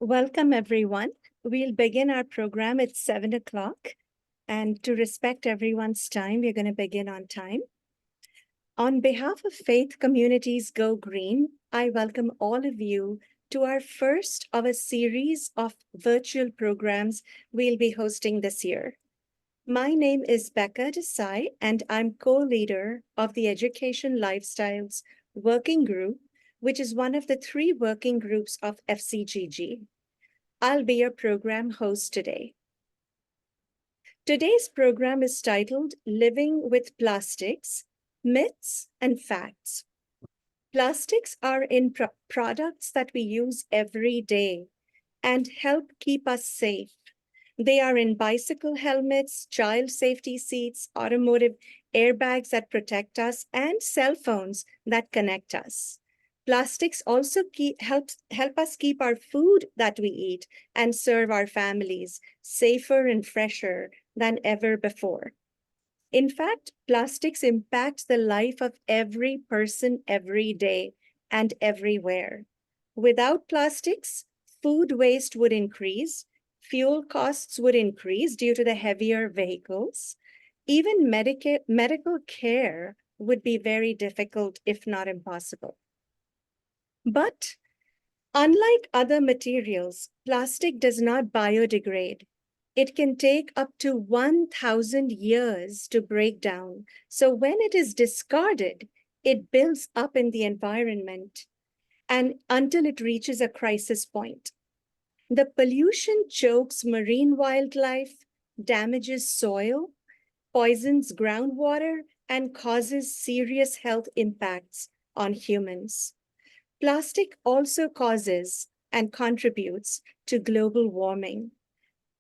Welcome, everyone. We'll begin our program at 7 o'clock. And to respect everyone's time, we're going to begin on time. On behalf of Faith Communities Go Green, I welcome all of you to our first of a series of virtual programs we'll be hosting this year. My name is Becca Desai, and I'm co-leader of the Education Lifestyles Working Group, which is one of the 3 working groups of FCGG. I'll be your program host today. Today's program is titled Living with Plastics, Myths and Facts. Plastics are in products that we use every day and help keep us safe. They are in bicycle helmets, child safety seats, automotive airbags that protect us, and cell phones that connect us. Plastics also help us keep our food that we eat and serve our families safer and fresher than ever before. In fact, plastics impact the life of every person every day and everywhere. Without plastics, food waste would increase, fuel costs would increase due to the heavier vehicles. Even medical care would be very difficult, if not impossible. But unlike other materials, plastic does not biodegrade. It can take up to 1,000 years to break down. So when it is discarded, it builds up in the environment and until it reaches a crisis point. The pollution chokes marine wildlife, damages soil, poisons groundwater, and causes serious health impacts on humans. Plastic also causes and contributes to global warming.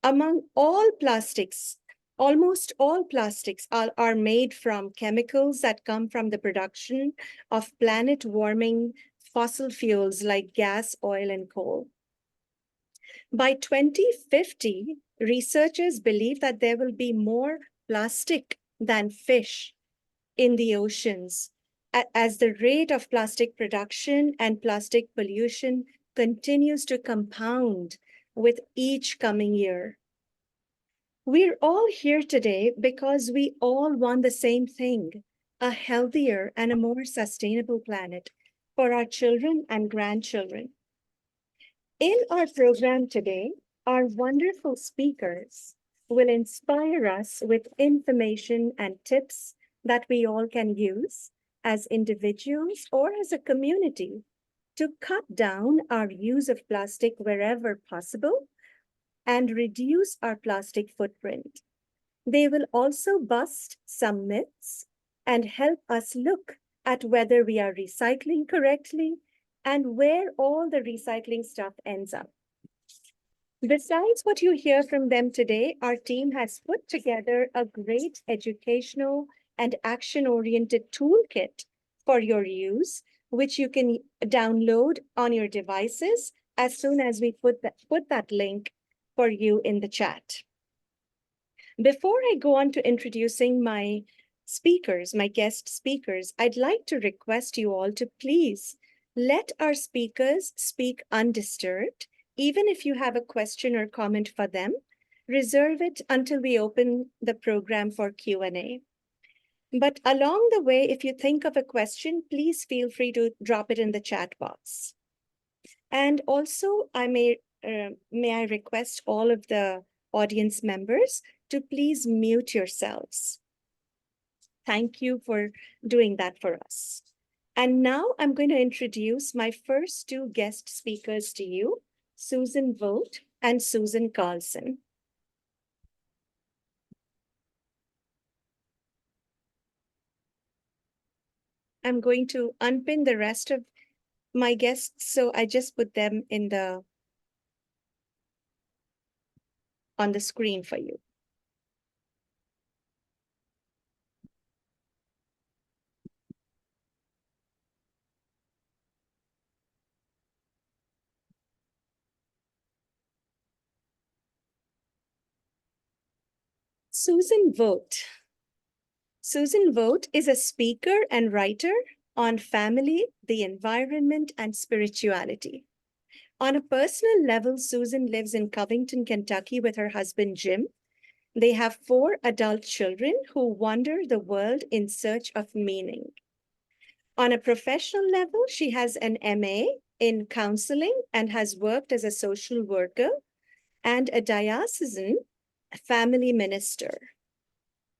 Among all plastics, almost all plastics are made from chemicals that come from the production of planet-warming fossil fuels like gas, oil, and coal. By 2050, researchers believe that there will be more plastic than fish in the oceans, as the rate of plastic production and plastic pollution continues to compound with each coming year. We're all here today because we all want the same thing, a healthier and a more sustainable planet for our children and grandchildren. In our program today, our wonderful speakers will inspire us with information and tips that we all can use as individuals or as a community to cut down our use of plastic wherever possible and reduce our plastic footprint. They will also bust some myths and help us look at whether we are recycling correctly and where all the recycling stuff ends up. Besides what you hear from them today, our team has put together a great educational and action-oriented toolkit for your use, which you can download on your devices as soon as we put that link for you in the chat. Before I go on to introducing my speakers, my guest speakers, I'd like to request you all to please let our speakers speak undisturbed. Even if you have a question or comment for them, reserve it until we open the program for Q&A. But along the way, if you think of a question, please feel free to drop it in the chat box. And also, may I request all of the audience members to please mute yourselves. Thank you for doing that for us. And now I'm going to introduce my first 2 guest speakers to you, Susan Vogt and Susan Carlson. I'm going to unpin the rest of my guests, so I just put them in on the screen for you. Susan Vogt. Susan Vogt is a speaker and writer on family, the environment, and spirituality. On a personal level, Susan lives in Covington, Kentucky with her husband, Jim. They have 4 adult children who wander the world in search of meaning. On a professional level, she has an MA in counseling and has worked as a social worker and a diocesan family minister.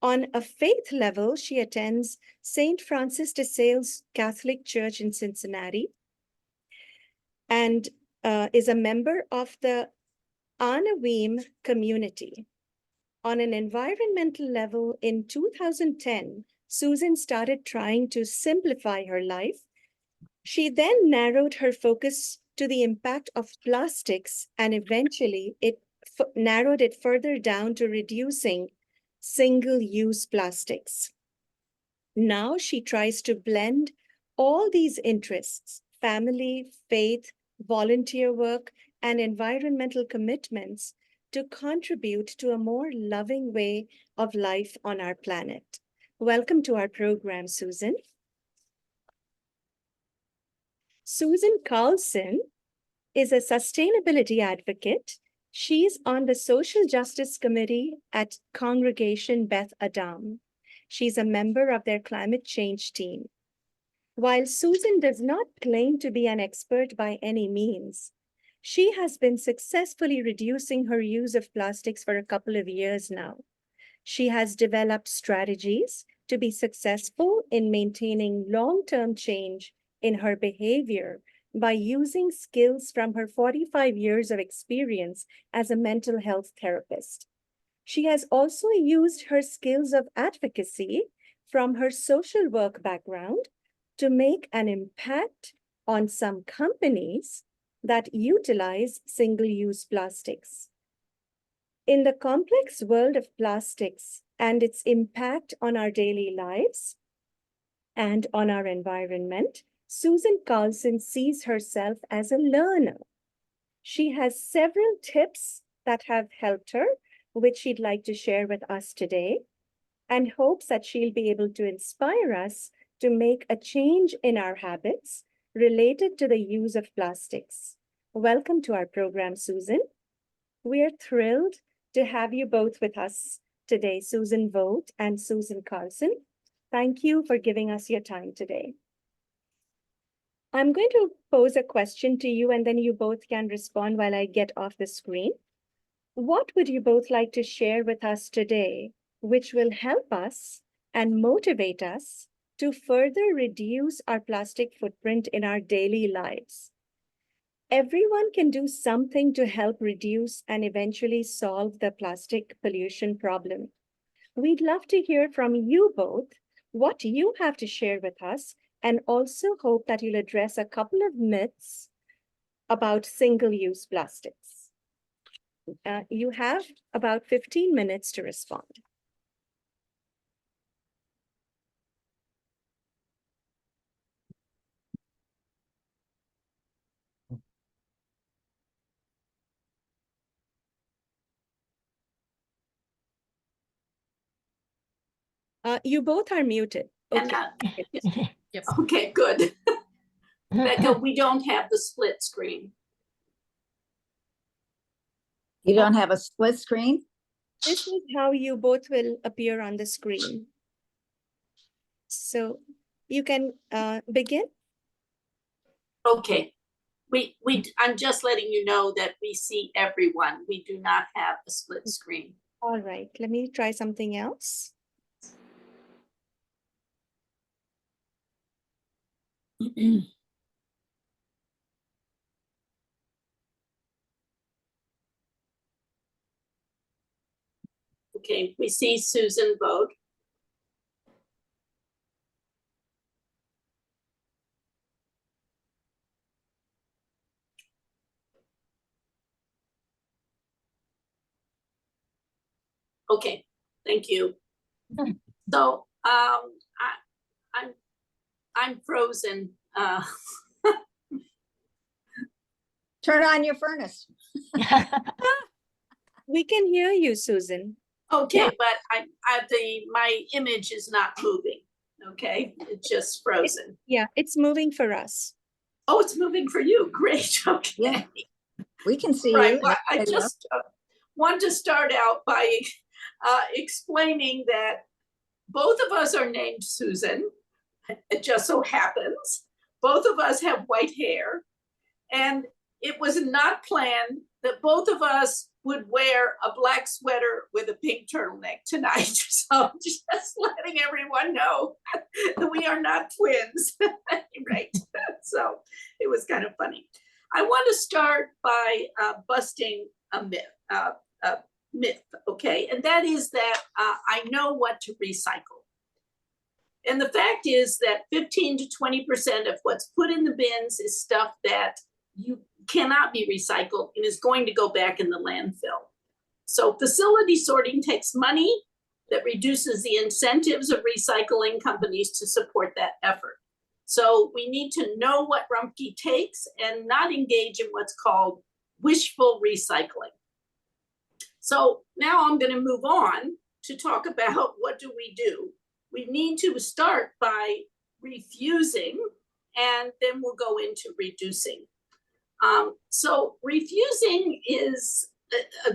On a faith level, she attends St. Francis de Sales Catholic Church in Cincinnati and is a member of the Anawim community. On an environmental level, in 2010, Susan started trying to simplify her life. She then narrowed her focus to the impact of plastics, and eventually it narrowed it further down to reducing single-use plastics. Now she tries to blend all these interests, family, faith, volunteer work, and environmental commitments to contribute to a more loving way of life on our planet. Welcome to our program, Susan. Susan Carlson is a sustainability advocate. She's on the Social Justice Committee at Congregation Beth Adam. She's a member of their climate change team. While Susan does not claim to be an expert by any means, she has been successfully reducing her use of plastics for a couple of years now. She has developed strategies to be successful in maintaining long-term change in her behavior by using skills from her 45 years of experience as a mental health therapist. She has also used her skills of advocacy from her social work background to make an impact on some companies that utilize single-use plastics. In the complex world of plastics and its impact on our daily lives and on our environment, Susan Carlson sees herself as a learner. She has several tips that have helped her, which she'd like to share with us today, and hopes that she'll be able to inspire us to make a change in our habits related to the use of plastics. Welcome to our program, Susan. We are thrilled to have you both with us today, Susan Vogt and Susan Carlson. Thank you for giving us your time today. I'm going to pose a question to you, and then you both can respond while I get off the screen. What would you both like to share with us today, which will help us and motivate us to further reduce our plastic footprint in our daily lives? Everyone can do something to help reduce and eventually solve the plastic pollution problem. We'd love to hear from you both what you have to share with us, and also hope that you'll address a couple of myths about single-use plastics. You have about 15 minutes to respond. You both are muted. Okay. Yes. Okay, good. Becca, we don't have the split screen. You don't have a split screen? This is how you both will appear on the screen. So you can begin. Okay. I'm just letting you know that we see everyone. We do not have a split screen. All right, let me try something else. Okay, we see Susan Vogt. Okay, thank you. So I'm frozen. Turn on your furnace. We can hear you, Susan. Okay, Yeah. but my image is not moving. Okay, it's just frozen. Yeah, it's moving for us. Oh, it's moving for you. Great. Okay. Yeah. We can see Right, you. well, I There you go. just want to start out by explaining that both of us are named Susan. It just so happens. Both of us have white hair. And it was not planned that both of us would wear a black sweater with a pink turtleneck tonight. So just letting everyone know that we are not twins, right? So it was kind of funny. I want to start by busting a myth, okay? And that is that I know what to recycle. And the fact is that 15 to 20% of what's put in the bins is stuff that you cannot be recycled and is going to go back in the landfill. So facility sorting takes money that reduces the incentives of recycling companies to support that effort. So we need to know what Rumpke takes and not engage in what's called wishful recycling. So now I'm going to move on to talk about what do we do. We need to start by refusing, and then we'll go into reducing. So refusing is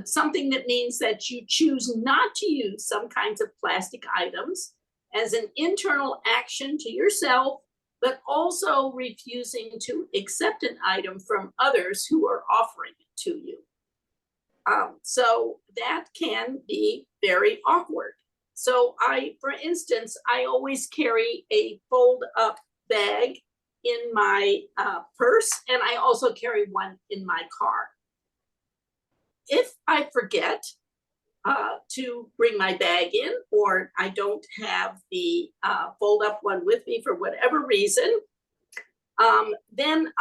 something that means that you choose not to use some kinds of plastic items as an internal action to yourself, but also refusing to accept an item from others who are offering it to you. So that can be very awkward. So for instance, I always carry a fold up bag in my purse, and I also carry one in my car. If I forget to bring my bag in, or I don't have the fold up one with me for whatever reason, then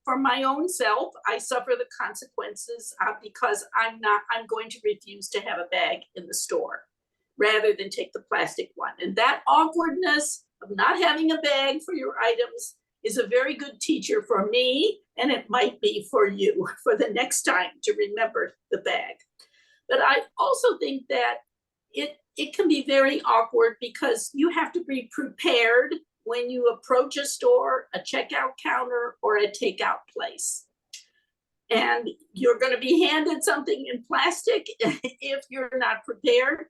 for my own self, I suffer the consequences because I'm going to refuse to have a bag in the store rather than take the plastic one. And that awkwardness of not having a bag for your items is a very good teacher for me, and it might be for you for the next time to remember the bag. But I also think that it can be very awkward because you have to be prepared when you approach a store, a checkout counter, or a takeout place. And you're going to be handed something in plastic if you're not prepared.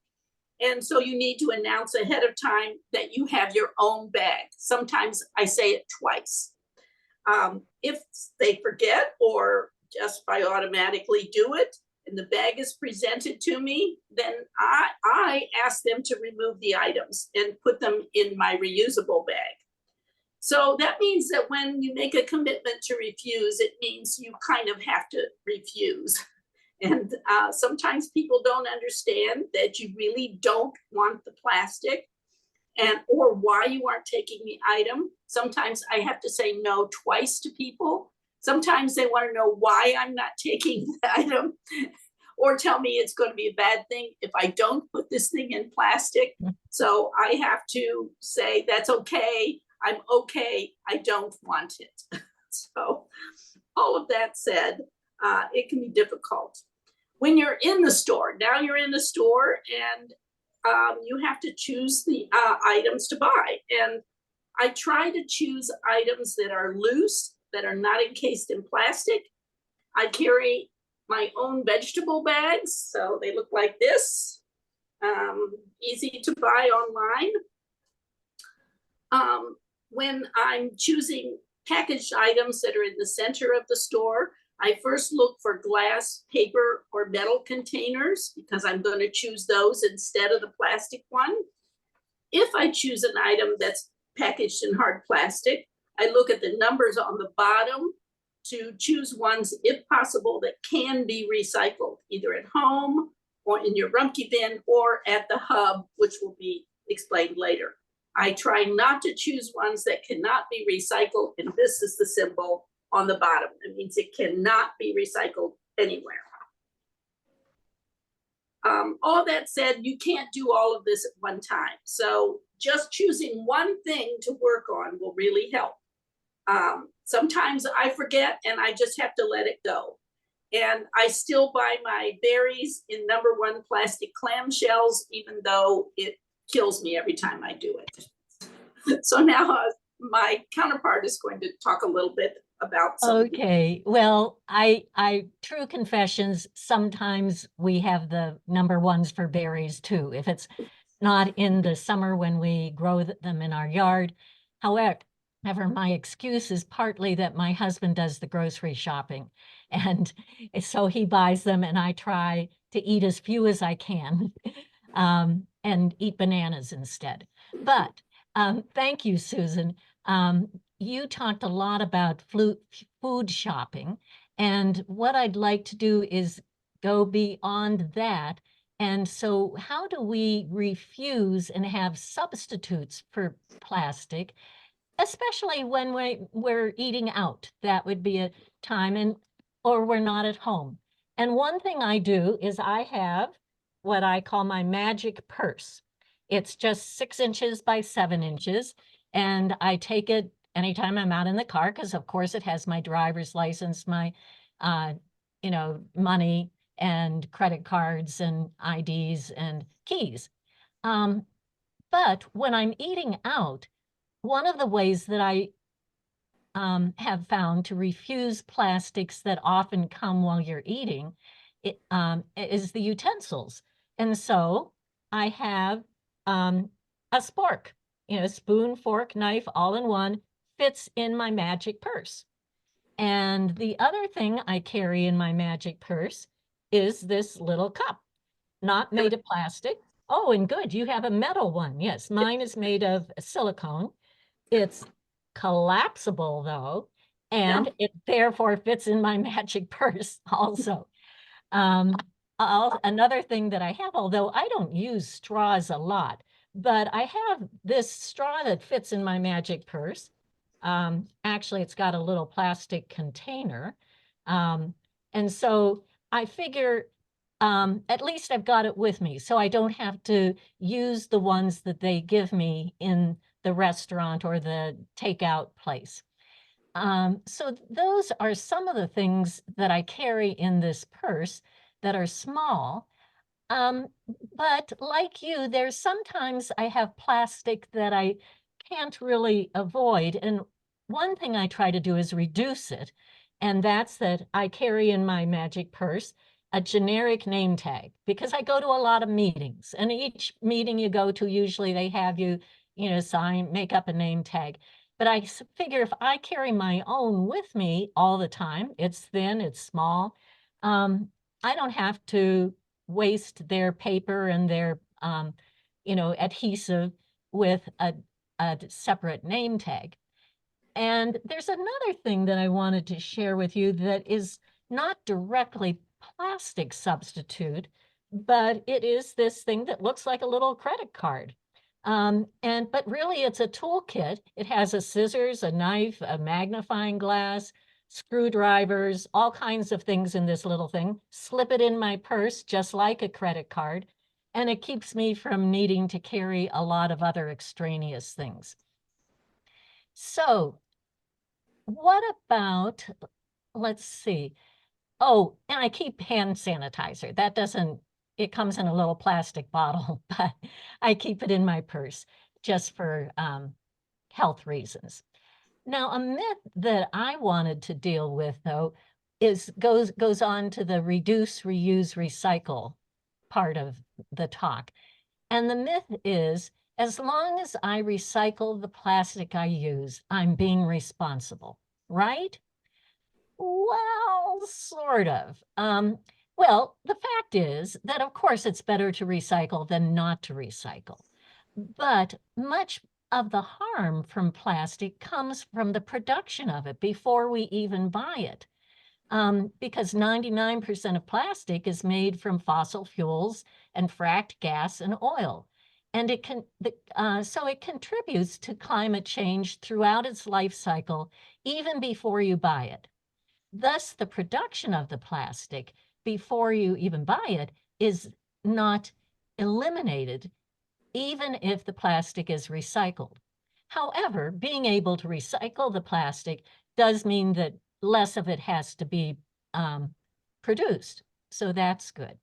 And so you need to announce ahead of time that you have your own bag. Sometimes I say it twice. If they forget or just by automatically do it and the bag is presented to me, then I ask them to remove the items and put them in my reusable bag. So that means that when you make a commitment to refuse, it means you kind of have to refuse. And sometimes people don't understand that you really don't want the plastic or why you aren't taking the item. Sometimes I have to say no twice to people. Sometimes they want to know why I'm not taking the item or tell me it's going to be a bad thing if I don't put this thing in plastic. So I have to say, that's okay. I'm okay. I don't want it. So all of that said, it can be difficult. When you're in the store, now you're in the store and you have to choose the items to buy. And I try to choose items that are loose, that are not encased in plastic. I carry my own vegetable bags, so they look like this, easy to buy online. When I'm choosing packaged items that are in the center of the store, I first look for glass, paper, or metal containers because I'm going to choose those instead of the plastic one. If I choose an item that's packaged in hard plastic, I look at the numbers on the bottom to choose ones, if possible, that can be recycled, either at home or in your Rumpke bin or at the hub, which will be explained later. I try not to choose ones that cannot be recycled, and this is the symbol on the bottom. It means it cannot be recycled anywhere. All that said, you can't do all of this at one time. So just choosing one thing to work on will really help. Sometimes I forget and I just have to let it go. And I still buy my berries in #1 plastic clamshells, even though it kills me every time I do it. So now my counterpart is going to talk a little bit about some of these. Okay, well, true confessions, sometimes we have the number ones for berries too, if it's not in the summer when we grow them in our yard. However, my excuse is partly that my husband does the grocery shopping. And so he buys them and I try to eat as few as I can and eat bananas instead. But thank you, Susan. You talked a lot about food shopping, and what I'd like to do is go beyond that. And so how do we refuse and have substitutes for plastic, especially when we're eating out? That would be a time, or we're not at home. And one thing I do is I have what I call my magic purse. It's just 6 inches by 7 inches, and I take it anytime I'm out in the car, because of course it has my driver's license, my money and credit cards and IDs and keys. But when I'm eating out, one of the ways that I have found to refuse plastics that often come while you're eating is the utensils. And so I have a spork, spoon, fork, knife, all in one, fits in my magic purse. And the other thing I carry in my magic purse is this little cup, not made of plastic. Oh, and good, you have a metal one. Yes, mine is made of silicone. It's collapsible though, and it therefore fits in my magic purse also. Another thing that I have, although I don't use straws a lot, but I have this straw that fits in my magic purse. Actually, it's got a little plastic container. And so I figure at least I've got it with me, so I don't have to use the ones that they give me in the restaurant or the takeout place. So those are some of the things that I carry in this purse that are small. But like you, there's sometimes I have plastic that I can't really avoid. And one thing I try to do is reduce it. And that's that I carry in my magic purse a generic name tag, because I go to a lot of meetings, and each meeting you go to, usually they have you, make up a name tag. But I figure if I carry my own with me all the time, it's thin, it's small, I don't have to waste their paper and their, adhesive with a separate name tag. And there's another thing that I wanted to share with you that is not directly plastic substitute, but it is this thing that looks like a little credit card. But really it's a toolkit. It has a scissors, a knife, a magnifying glass, screwdrivers, all kinds of things in this little thing. Slip it in my purse, just like a credit card, and it keeps me from needing to carry a lot of other extraneous things. So what about, let's see. Oh, and I keep hand sanitizer. That doesn't, it comes in a little plastic bottle, but I keep it in my purse just for health reasons. Now, a myth that I wanted to deal with, though, goes on to the reduce, reuse, recycle part of the talk. And the myth is, as long as I recycle the plastic I use, I'm being responsible, right? Well, sort of. Well, the fact is that, of course, it's better to recycle than not to recycle. But much of the harm from plastic comes from the production of it before we even buy it. Because 99% of plastic is made from fossil fuels and fracked gas and oil. And so it contributes to climate change throughout its life cycle, even before you buy it. Thus, the production of the plastic before you even buy it is not eliminated, even if the plastic is recycled. However, being able to recycle the plastic does mean that less of it has to be produced. So that's good.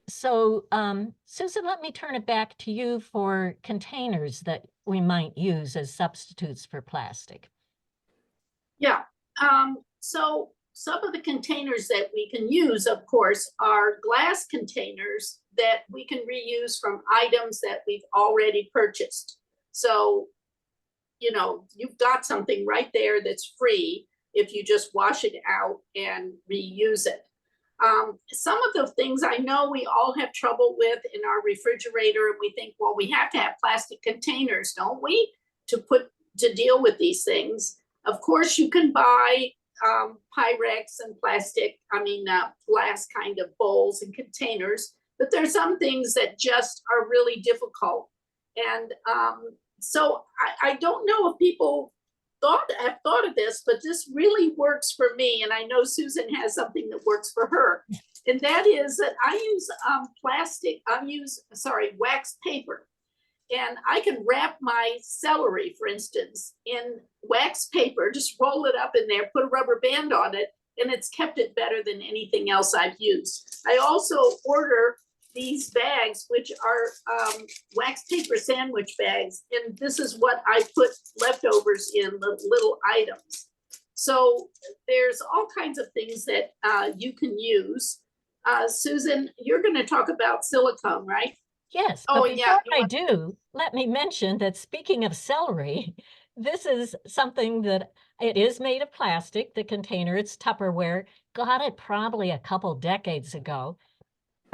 So Susan, let me turn it back to you for containers that we might use as substitutes for plastic. Yeah, So some of the containers that we can use, of course, are glass containers that we can reuse from items that we've already purchased. So, you know, you've got something right there that's free if you just wash it out and reuse it. Some of the things I know we all have trouble with in our refrigerator, and we think, well, we have to have plastic containers, don't we, to deal with these things. Of course, you can buy Pyrex and glass kind of bowls and containers, but there's some things that just are really difficult. And so I don't know if people have thought of this, but this really works for me. And I know Susan has something that works for her. And that is that I use wax paper. And I can wrap my celery, for instance, in wax paper, just roll it up in there, put a rubber band on it, and it's kept it better than anything else I've used. I also order these bags, which are wax paper sandwich bags. And this is what I put leftovers in, the little items. So there's all kinds of things that you can use. Susan, you're going to talk about silicone, right? Yes, Oh, but yeah, before I do, let me mention that speaking of celery, this is something that it is made of plastic, the container, it's Tupperware, got it probably a couple decades ago,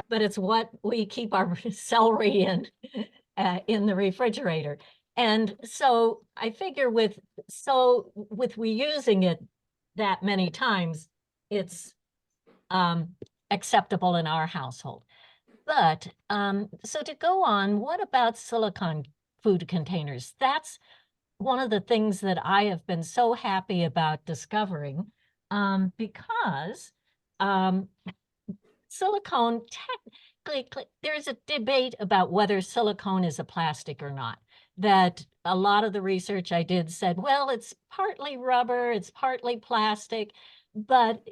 but it's what we keep our celery in the refrigerator. And so I figure with reusing it that many times, it's acceptable in our household. But so to go on, what about silicone food containers? That's one of the things that I have been so happy about discovering because silicone, technically, there's a debate about whether silicone is a plastic or not. That a lot of the research I did said, well, it's partly rubber, it's partly plastic, but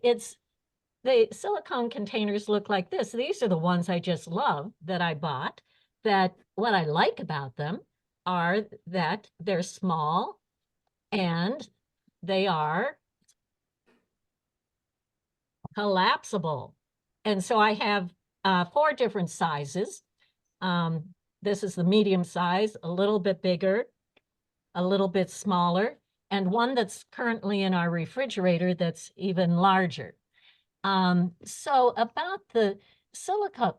the silicone containers look like this. These are the ones I just love that I bought. That what I like about them are that they're small and they are collapsible. And so I have 4 different sizes. This is the medium size, a little bit bigger, a little bit smaller, and one that's currently in our refrigerator that's even larger. So about the silicone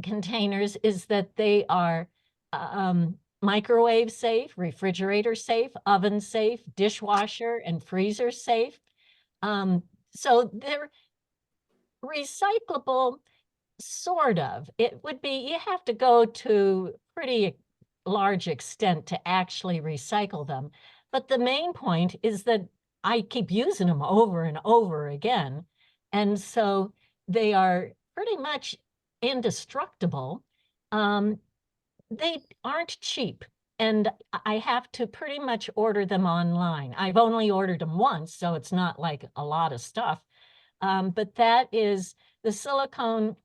containers is that they are microwave safe, refrigerator safe, oven safe, dishwasher and freezer safe. So they're recyclable, sort of. It would be, you have to go to pretty large extent to actually recycle them. But the main point is that I keep using them over and over again. And so they are pretty much indestructible. They aren't cheap. And I have to pretty much order them online. I've only ordered them once, so it's not like a lot of stuff. But that is the silicone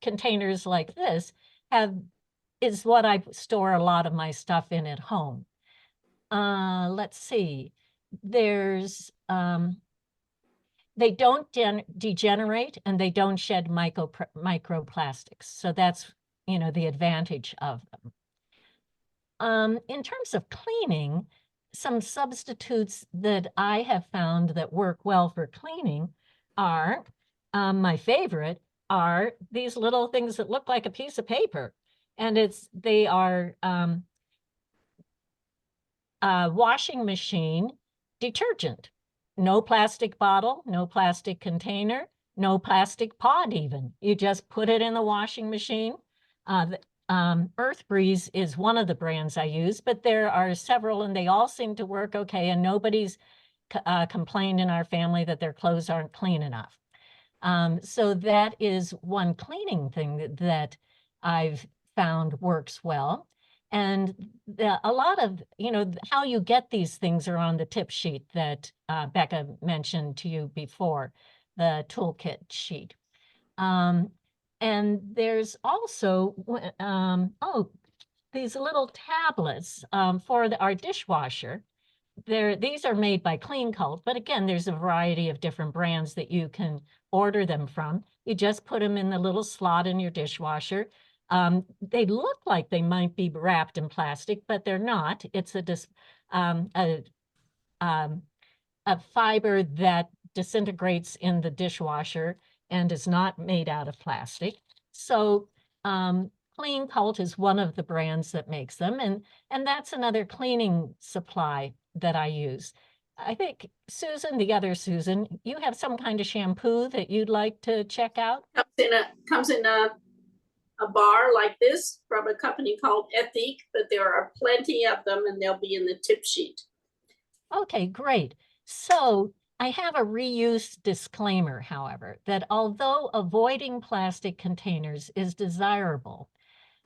containers like this is what I store a lot of my stuff in at home. Let's see. There's they don't degenerate and they don't shed microplastics. So that's, the advantage of them. In terms of cleaning, some substitutes that I have found that work well for cleaning are, my favorite are these little things that look like a piece of paper. And they are washing machine detergent. No plastic bottle, no plastic container, no plastic pod even. You just put it in the washing machine. Earth Breeze is one of the brands I use, but there are several and they all seem to work okay, and nobody's complained in our family that their clothes aren't clean enough. So that is one cleaning thing that I've found works well. And a lot of, how you get these things are on the tip sheet that Becca mentioned to you before, the toolkit sheet. And there's also, these little tablets for our dishwasher these are made by Clean Cult, but again, there's a variety of different brands that you can order them from. You just put them in the little slot in your dishwasher. They look like they might be wrapped in plastic, but they're not. It's a fiber that disintegrates in the dishwasher and is not made out of plastic. So Clean Cult is one of the brands that makes them, and that's another cleaning supply that I use. I think, Susan, the other Susan, you have some kind of shampoo that you'd like to check out? Comes in a bar like this from a company called Ethique, but there are plenty of them and they'll be in the tip sheet. Okay, great. So I have a reuse disclaimer, however, that although avoiding plastic containers is desirable,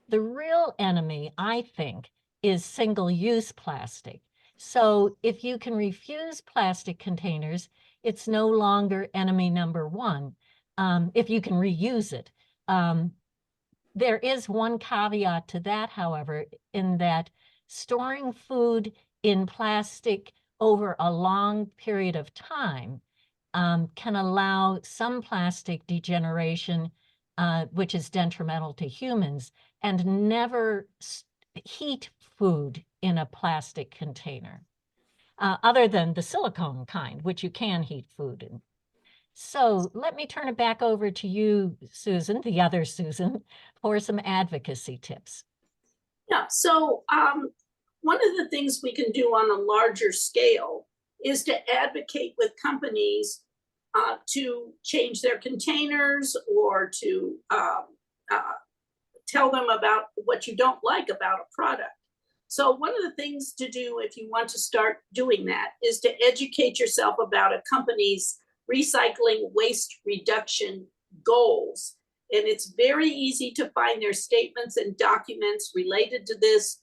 the real enemy, I think, is single-use plastic. So if you can refuse plastic containers, it's no longer enemy number one, if you can reuse it. There is one caveat to that, however, in that storing food in plastic over a long period of time can allow some plastic degeneration, which is detrimental to humans, and never heat food in a plastic container, other than the silicone kind, which you can heat food in. So let me turn it back over to you, Susan, the other Susan, for some advocacy tips. Yeah, so one of the things we can do on a larger scale is to advocate with companies to change their containers or to tell them about what you don't like about a product. So one of the things to do if you want to start doing that is to educate yourself about a company's recycling waste reduction goals. And it's very easy to find their statements and documents related to this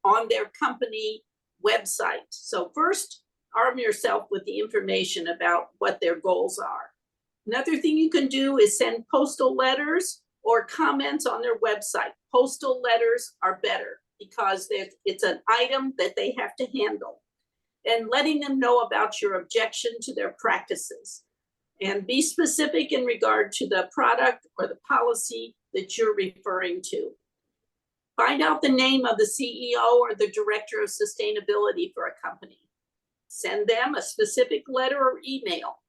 on their company website. So first, arm yourself with the information about what their goals are. Another thing you can do is send postal letters or comments on their website. Postal letters are better because it's an item that they have to handle. And letting them know about your objection to their practices. And be specific in regard to the product or the policy that you're referring to. Find out the name of the CEO or the director of sustainability for a company. Send them a specific letter or email.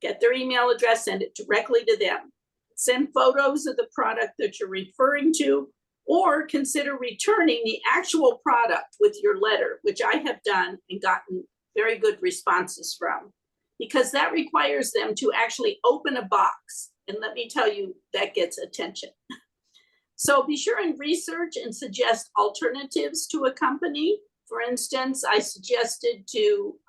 Get their email address, send it directly to them. Send photos of the product that you're referring to, or consider returning the actual product with your letter, which I have done and gotten very good responses from, because that requires them to actually open a box. And let me tell you, that gets attention. So be sure and research and suggest alternatives to a company. For instance, I suggested to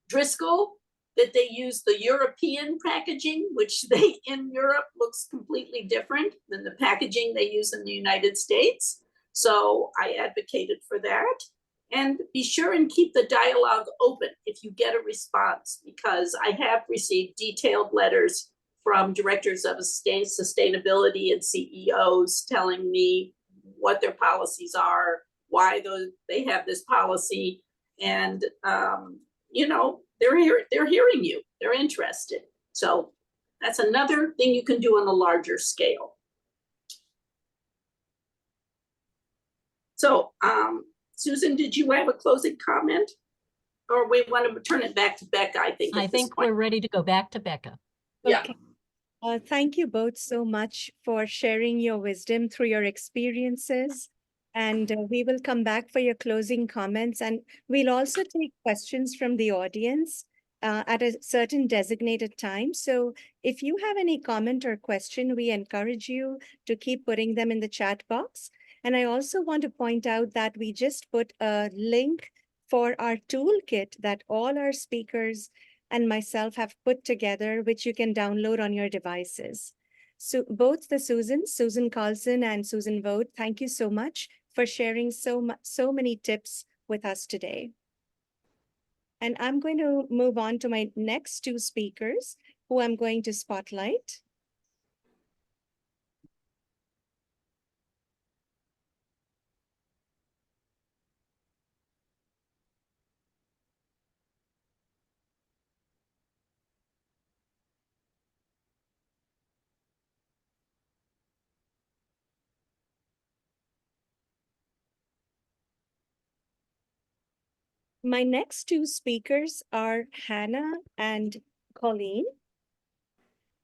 Driscoll that they use the European packaging, which they in Europe looks completely different than the packaging they use in the United States. So I advocated for that. And be sure and keep the dialogue open if you get a response, because I have received detailed letters from directors of sustainability and CEOs telling me what their policies are, why they have this policy, and you know, they're hearing you, they're interested. So that's another thing you can do on a larger scale. So Susan, did you have a closing comment? Or we want to turn it back to Becca, I think. I think we're ready to go back to Becca. Yeah. Okay. Thank you both so much for sharing your wisdom through your experiences. And we will come back for your closing comments. And we'll also take questions from the audience at a certain designated time. So if you have any comment or question, we encourage you to keep putting them in the chat box. And I also want to point out that we just put a link for our toolkit that all our speakers and myself have put together, which you can download on your devices. So both the Susan Carlson and Susan Vogt, thank you so much for sharing so many tips with us today. And I'm going to move on to my next two speakers, who I'm going to spotlight. My next two speakers are Hannah and Colleen.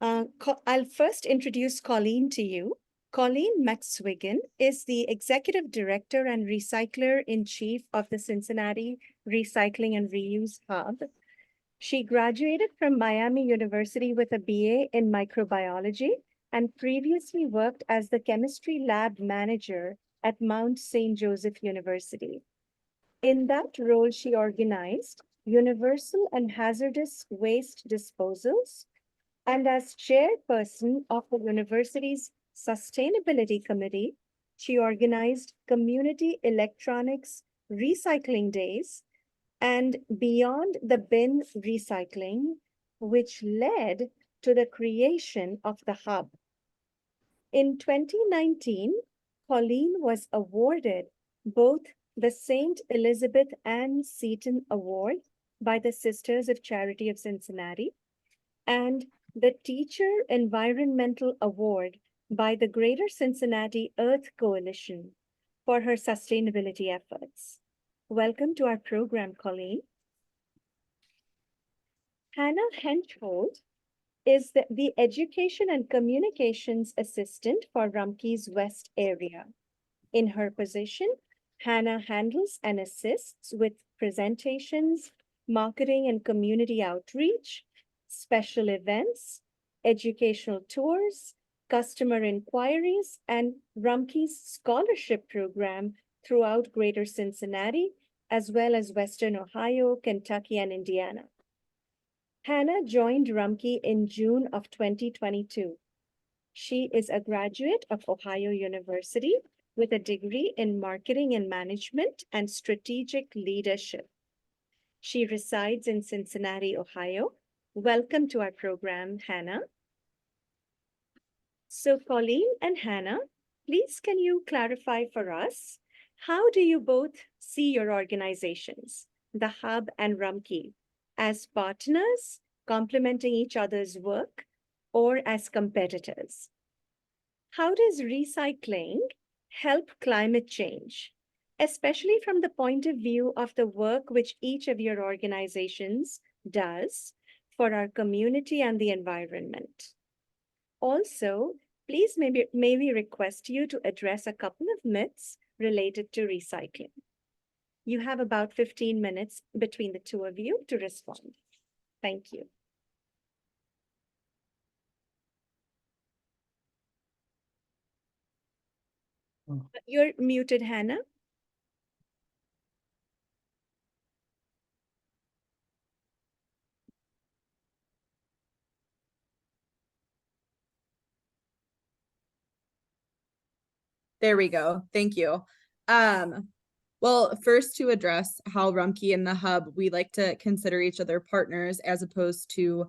I'll first introduce Colleen to you. Colleen McSwiggan is the Executive Director and Recycler-in-Chief of the Cincinnati Recycling and Reuse Hub. She graduated from Miami University with a BA in microbiology and previously worked as the chemistry lab manager at Mount St. Joseph University. In that role, she organized universal and hazardous waste disposals, and as chairperson of the university's Sustainability Committee, she organized Community Electronics Recycling Days and Beyond the Bin Recycling, which led to the creation of the hub. In 2019, Colleen was awarded both the St. Elizabeth Ann Seton Award by the Sisters of Charity of Cincinnati and the Teacher Environmental Award by the Greater Cincinnati Earth Coalition for her sustainability efforts. Welcome to our program, Colleen. Hannah Henchhold is the Education and Communications Assistant for Rumpke's West area. In her position, Hannah handles and assists with presentations, marketing and community outreach, special events, educational tours, customer inquiries, and Rumpke's scholarship program throughout Greater Cincinnati, as well as Western Ohio, Kentucky, and Indiana. Hannah joined Rumpke in June of 2022. She is a graduate of Ohio University with a degree in marketing and management and strategic leadership. She resides in Cincinnati, Ohio. Welcome to our program, Hannah. So Colleen and Hannah, please can you clarify for us, how do you both see your organizations, the Hub and Rumpke, as partners complementing each other's work or as competitors? How does recycling help climate change, especially from the point of view of the work which each of your organizations does for our community and the environment? Also, please may we request you to address a couple of myths related to recycling. You have about 15 minutes between the two of you to respond. Thank you. You're muted, Hannah. There we go. Thank you. Well, first to address how Rumpke and the Hub, we like to consider each other partners as opposed to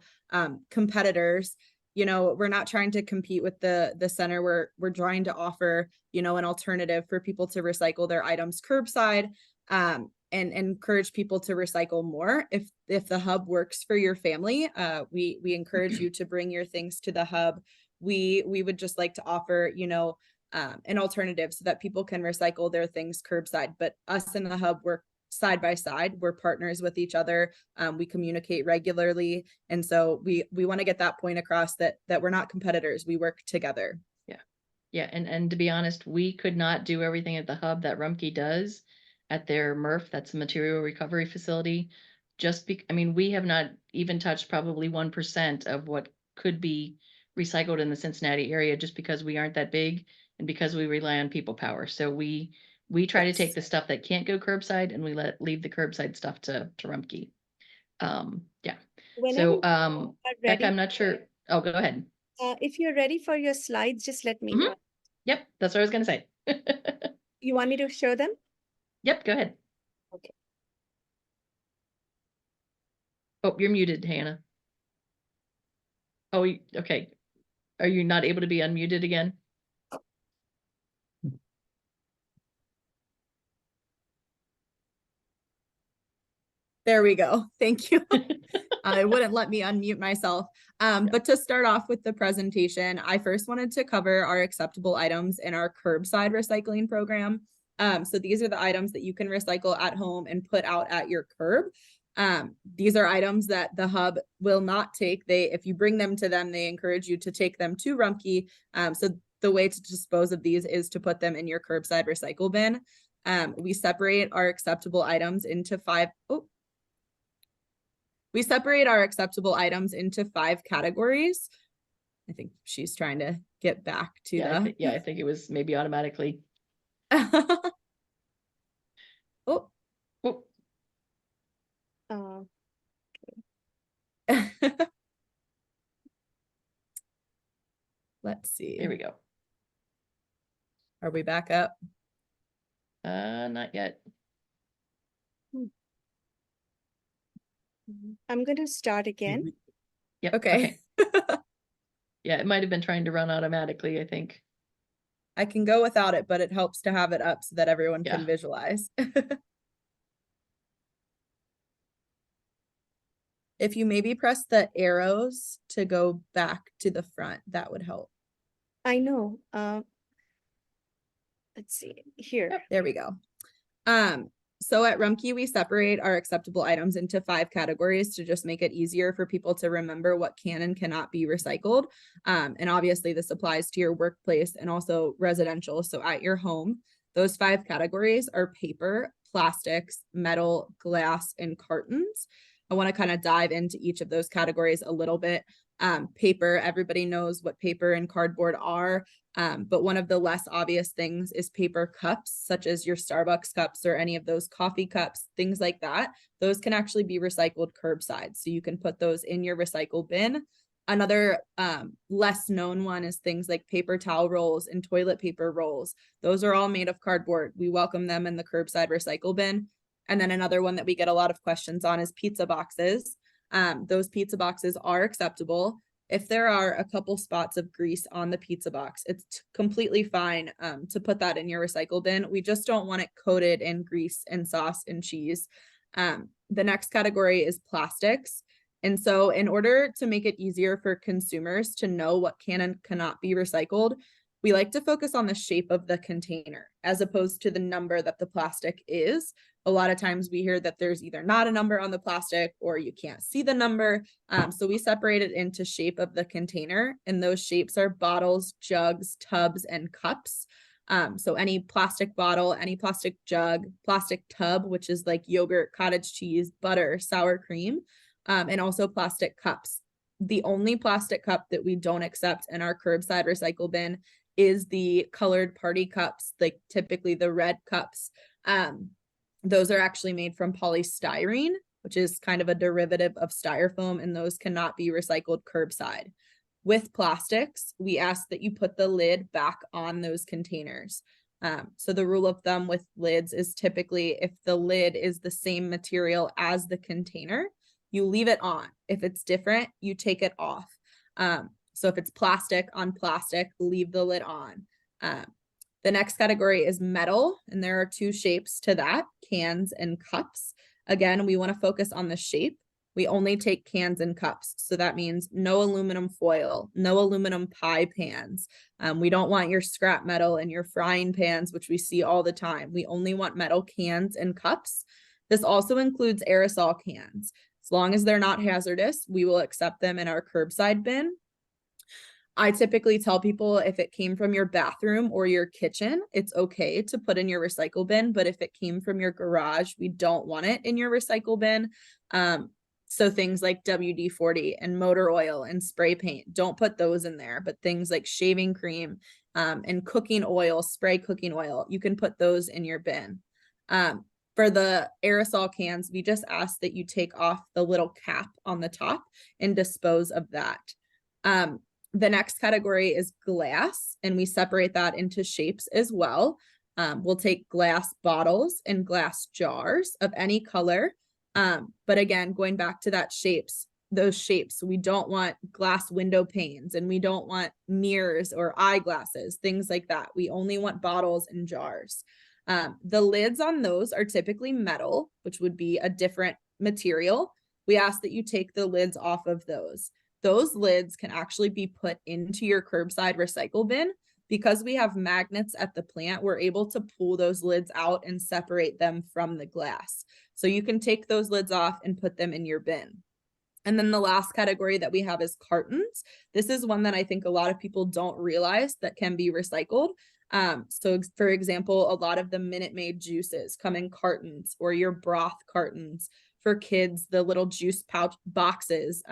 competitors. You know, we're not trying to compete with the center. We're trying to offer, you know, an alternative for people to recycle their items curbside and encourage people to recycle more. If the Hub works for your family, we encourage you to bring your things to the Hub. We would just like to offer, you know, an alternative so that people can recycle their things curbside. But us and the Hub work side by side. We're partners with each other. We communicate regularly. And so we want to get that point across that we're not competitors. We work together. Yeah. And to be honest, we could not do everything at the Hub that Rumpke does at their MRF. That's a material recovery facility. I mean, we have not even touched probably 1% of what could be recycled in the Cincinnati area just because we aren't that big and because we rely on people power. So we try to take the stuff that can't go curbside and we leave the curbside stuff to Rumpke. Yeah. So Becca, I'm not sure. Oh, go ahead. If you're ready for your slides, just let me know. Yep, that's what I was going to say. You want me to show them? Yep, go ahead. Okay. Oh, you're muted, Hannah. Oh, okay. Are you not able to be unmuted again? There we go. Thank you. It wouldn't let me unmute myself. But to start off with the presentation, I first wanted to cover our acceptable items in our curbside recycling program. So these are the items that you can recycle at home and put out at your curb. These are items that the hub will not take. If you bring them to them, they encourage you to take them to Rumpke. So the way to dispose of these is to put them in your curbside recycle bin. We separate our acceptable items into five categories. I think she's trying to get back to I think it was maybe automatically. Oh. Oh, Uh, Let's see. here we go. Are we back up? Not yet. I'm going to start again. Yep. Okay. Yeah, it might have been trying to run automatically, I think. I can go without it, but it helps to have it up so that everyone Yeah. can visualize. If you maybe press the arrows to go back to the front, that would help. I know. Let's see here. There we go. So at Rumpke, we separate our acceptable items into 5 categories to just make it easier for people to remember what can and cannot be recycled. And obviously this applies to your workplace and also residential. So at your home, those 5 categories are paper, plastics, metal, glass, and cartons. I want to kind of dive into each of those categories a little bit. Paper, everybody knows what paper and cardboard are. But one of the less obvious things is paper cups, such as your Starbucks cups or any of those coffee cups, things like that. Those can actually be recycled curbside. So you can put those in your recycle bin. Another less known one is things like paper towel rolls and toilet paper rolls. Those are all made of cardboard. We welcome them in the curbside recycle bin. And then another one that we get a lot of questions on is pizza boxes. Those pizza boxes are acceptable. If there are a couple spots of grease on the pizza box, it's completely fine to put that in your recycle bin. We just don't want it coated in grease and sauce and cheese. The next category is plastics. And so in order to make it easier for consumers to know what can and cannot be recycled, we like to focus on the shape of the container as opposed to the number that the plastic is. A lot of times we hear that there's either not a number on the plastic or you can't see the number. So we separate it into shape of the container, and those shapes are bottles, jugs, tubs, and cups. So any plastic bottle, any plastic jug, plastic tub, which is like yogurt, cottage cheese, butter, sour cream, and also plastic cups. The only plastic cup that we don't accept in our curbside recycle bin is the colored party cups, like typically the red cups. Those are actually made from polystyrene, which is kind of a derivative of styrofoam, and those cannot be recycled curbside. With plastics, we ask that you put the lid back on those containers. So the rule of thumb with lids is typically if the lid is the same material as the container, you leave it on. If it's different, you take it off. So if it's plastic on plastic, leave the lid on. The next category is metal, and there are 2 shapes to that, cans and cups. Again, we want to focus on the shape. We only take cans and cups. So that means no aluminum foil, no aluminum pie pans. We don't want your scrap metal and your frying pans, which we see all the time. We only want metal cans and cups. This also includes aerosol cans. As long as they're not hazardous, we will accept them in our curbside bin. I typically tell people if it came from your bathroom or your kitchen, it's okay to put in your recycle bin, but if it came from your garage, we don't want it in your recycle bin. So things like WD-40 and motor oil and spray paint, don't put those in there, but things like shaving cream and cooking oil, spray cooking oil, you can put those in your bin. For the aerosol cans, we just ask that you take off the little cap on the top and dispose of that. The next category is glass, and we separate that into shapes as well. We'll take glass bottles and glass jars of any color. But again, going back to that those shapes, we don't want glass window panes, and we don't want mirrors or eyeglasses, things like that. We only want bottles and jars. The lids on those are typically metal, which would be a different material. We ask that you take the lids off of those. Those lids can actually be put into your curbside recycle bin because we have magnets at the plant, we're able to pull those lids out and separate them from the glass. So you can take those lids off and put them in your bin. And then the last category that we have is cartons. This is one that I think a lot of people don't realize that can be recycled. So for example, a lot of the Minute Maid juices come in cartons, or your broth cartons. For kids, the little juice pouch boxes,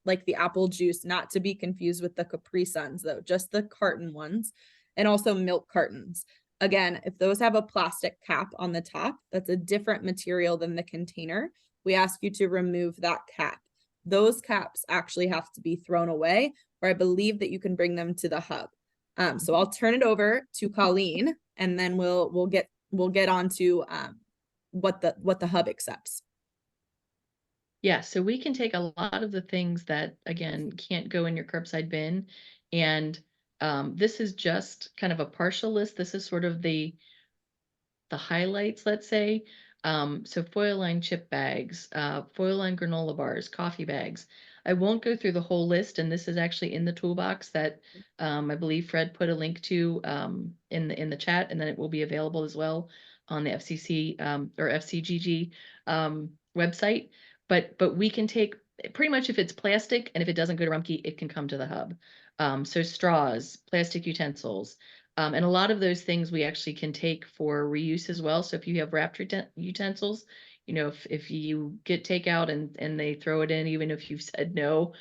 like the apple juice, not to be confused with the Capri Suns though, just the carton ones, and also milk cartons. Again, if those have a plastic cap on the top, that's a different material than the container. We ask you to remove that cap. Those caps actually have to be thrown away, or I believe that you can bring them to the hub. So I'll turn it over to Colleen, and then we'll get on to what the hub accepts. Yeah, so we can take a lot of the things that, again, can't go in your curbside bin. And this is just kind of a partial list. This is sort of the highlights, let's say. So foil lined chip bags, foil lined granola bars, coffee bags. I won't go through the whole list, and this is actually in the toolbox that I believe Fred put a link to in the chat, and then it will be available as well on the FCC or FCGG website. But we can take pretty much, if it's plastic and if it doesn't go to Rumpke, it can come to the hub. So straws, plastic utensils, and a lot of those things we actually can take for reuse as well. So if you have wrapped utensils, you know, if you get takeout and they throw it in, even if you've said no,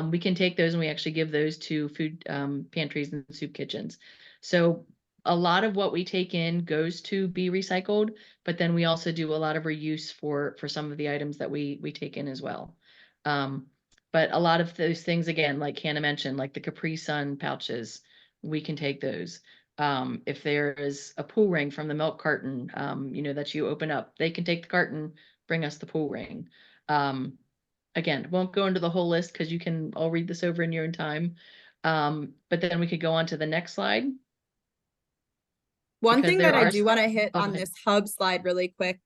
we can take those and we actually give those to food pantries and soup kitchens. So a lot of what we take in goes to be recycled, but then we also do a lot of reuse for some of the items that we take in as well. But a lot of those things, again, like Hannah mentioned, like the Capri Sun pouches, we can take those. If there is a pool ring from the milk carton, you know, that you open up, they can take the carton, bring us the pool ring. Again, won't go into the whole list because you can all read this over in your own time. But then we could go on to the next slide. One Because thing there that I are do want to hit oh, on go ahead. this hub slide really quick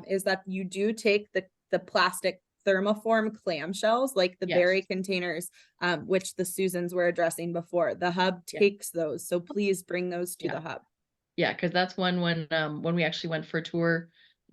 is that you do take the plastic thermoform clamshells, like the Yes. berry containers, which the Susans were addressing before. The hub Yeah. takes those, so please bring those to Yeah. the hub. Yeah, because that's one when we actually went for a tour,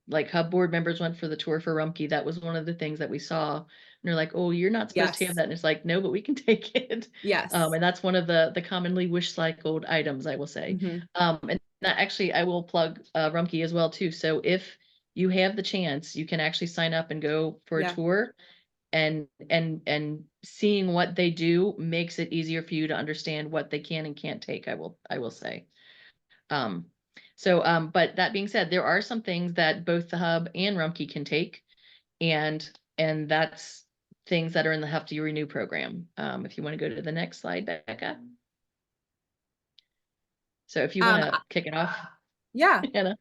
like hub board members went for the tour for Rumpke. That was one of the things that we saw. And they're like, "Oh, you're not supposed to Yes. have that." And it's like, "No, but we can take it." Yes. And that's one of the commonly wish cycled items, I will say. Mhm. And that actually, I will plug Rumpke as well too. So if you have the chance, you can actually sign up and go for Yeah. a tour, and seeing what they do makes it easier for you to understand what they can and can't take. I will say. But that being said, there are some things that both the hub and Rumpke can take, and that's things that are in the Hefty Renew program. If you want to go to the next slide, Becca. So if you want to kick it off, Yeah. Hannah.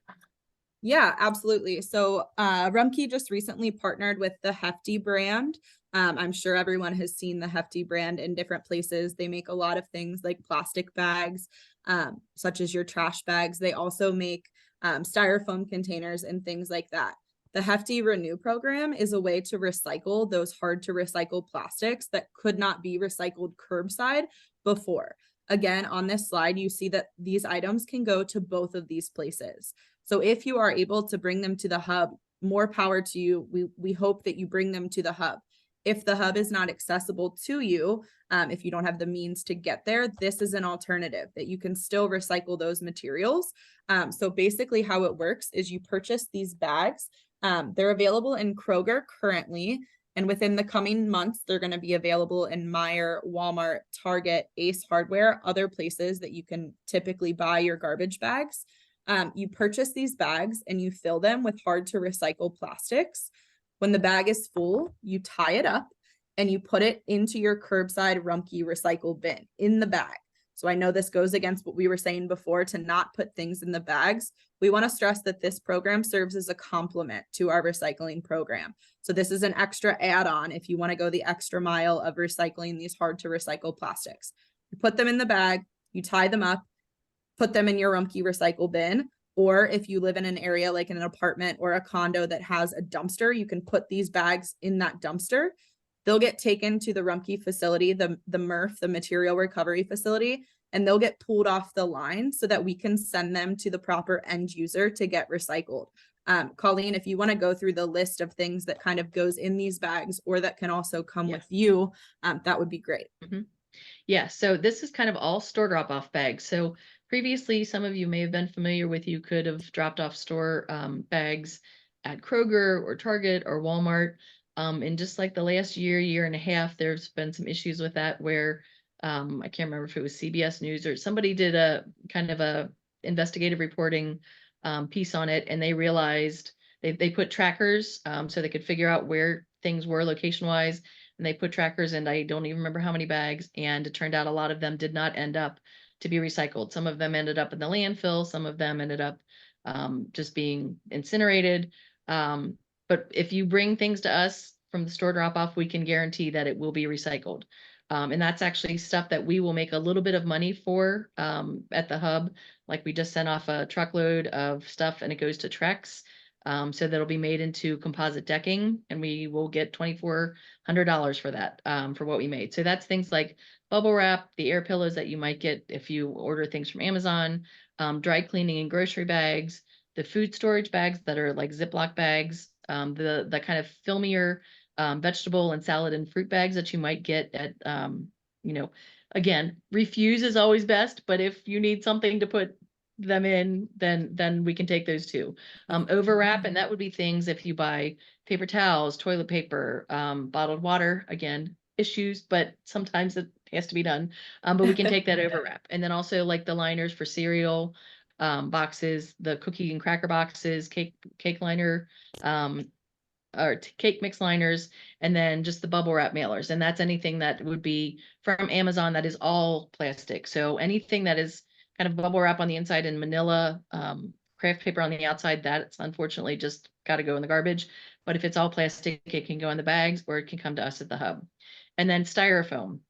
Yeah, absolutely. So Rumpke just recently partnered with the Hefty brand. I'm sure everyone has seen the Hefty brand in different places. They make a lot of things like plastic bags, such as your trash bags. They also make styrofoam containers and things like that. The Hefty Renew program is a way to recycle those hard to recycle plastics that could not be recycled curbside before. Again, on this slide, you see that these items can go to both of these places. So if you are able to bring them to the hub, more power to you. We hope that you bring them to the hub. If the hub is not accessible to you, if you don't have the means to get there, this is an alternative that you can still recycle those materials. So basically how it works is you purchase these bags. They're available in Kroger currently, and within the coming months, they're going to be available in Meijer, Walmart, Target, Ace Hardware, other places that you can typically buy your garbage bags. You purchase these bags and you fill them with hard to recycle plastics. When the bag is full, you tie it up and you put it into your curbside Rumpke recycle bin in the bag. So I know this goes against what we were saying before to not put things in the bags. We want to stress that this program serves as a complement to our recycling program. So this is an extra add-on if you want to go the extra mile of recycling these hard to recycle plastics. You put them in the bag, you tie them up, put them in your Rumpke recycle bin. Or if you live in an area like in an apartment or a condo that has a dumpster, you can put these bags in that dumpster. They'll get taken to the Rumpke facility, the MRF, the material recovery facility, and they'll get pulled off the line so that we can send them to the proper end user to get recycled. Colleen, if you want to go through the list of things that kind of goes in these bags or that can also come Yeah. with you, that would be great. Yeah, so this is kind of all store drop-off bags. So previously, some of you may have been familiar with, you could have dropped off store bags at Kroger or Target or Walmart. And just like the last year and a half, there's been some issues with that where I can't remember if it was CBS News or somebody did a kind of a investigative reporting piece on it, and they realized they put trackers so they could figure out where things were location wise, and they put trackers, and I don't even remember how many bags, and it turned out a lot of them did not end up to be recycled. Some of them ended up in the landfill, some of them ended up just being incinerated. But if you bring things to us from the store drop off, we can guarantee that it will be recycled. And that's actually stuff that we will make a little bit of money for at the hub. Like we just sent off a truckload of stuff and it goes to Trex. So that'll be made into composite decking, and we will get $2,400 for that, for what we made. So that's things like bubble wrap, the air pillows that you might get if you order things from Amazon, dry cleaning and grocery bags, the food storage bags that are like Ziploc bags, the kind of filmier vegetable and salad and fruit bags that you might get at, again, refuse is always best, but if you need something to put them in, then we can take those too. Overwrap, and that would be things if you buy paper towels, toilet paper, bottled water, again, issues, but sometimes it has to be done. But we can take that overwrap. And then also like the liners for cereal boxes, the cookie and cracker boxes, cake liner, or cake mix liners, and then just the bubble wrap mailers. And that's anything that would be from Amazon that is all plastic. So anything that is kind of bubble wrap on the inside and manila craft paper on the outside, that's unfortunately just got to go in the garbage. But if it's all plastic, it can go in the bags or it can come to us at the hub. And then styrofoam.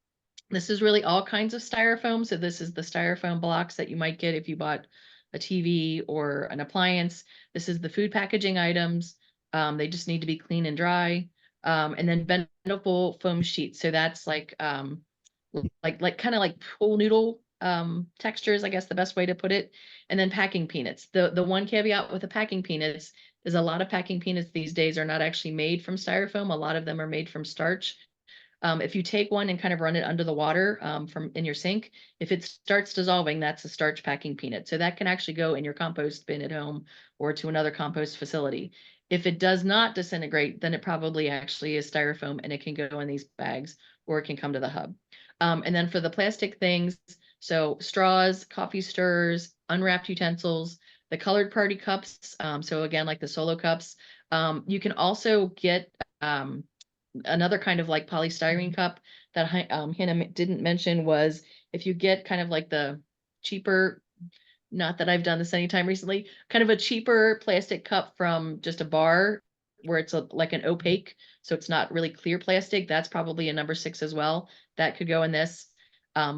This is really all kinds of styrofoam. So this is the styrofoam blocks that you might get if you bought a TV or an appliance. This is the food packaging items. They just need to be clean and dry. And then bendable foam sheets. So that's like kind of like pool noodle textures, I guess the best way to put it. And then packing peanuts. The one caveat with the packing peanuts is a lot of packing peanuts these days are not actually made from styrofoam. A lot of them are made from starch. If you take one and kind of run it under the water from in your sink, if it starts dissolving, that's a starch packing peanut. So that can actually go in your compost bin at home or to another compost facility. If it does not disintegrate, then it probably actually is styrofoam and it can go in these bags or it can come to the hub. And then for the plastic things, so straws, coffee stirrers, unwrapped utensils, the colored party cups. So again, like the solo cups, you can also get another kind of like polystyrene cup that Hannah didn't mention was if you get kind of like the cheaper, not that I've done this anytime recently, kind of a cheaper plastic cup from just a bar where it's like an opaque, so it's not really clear plastic. That's probably a number 6 as well. That could go in this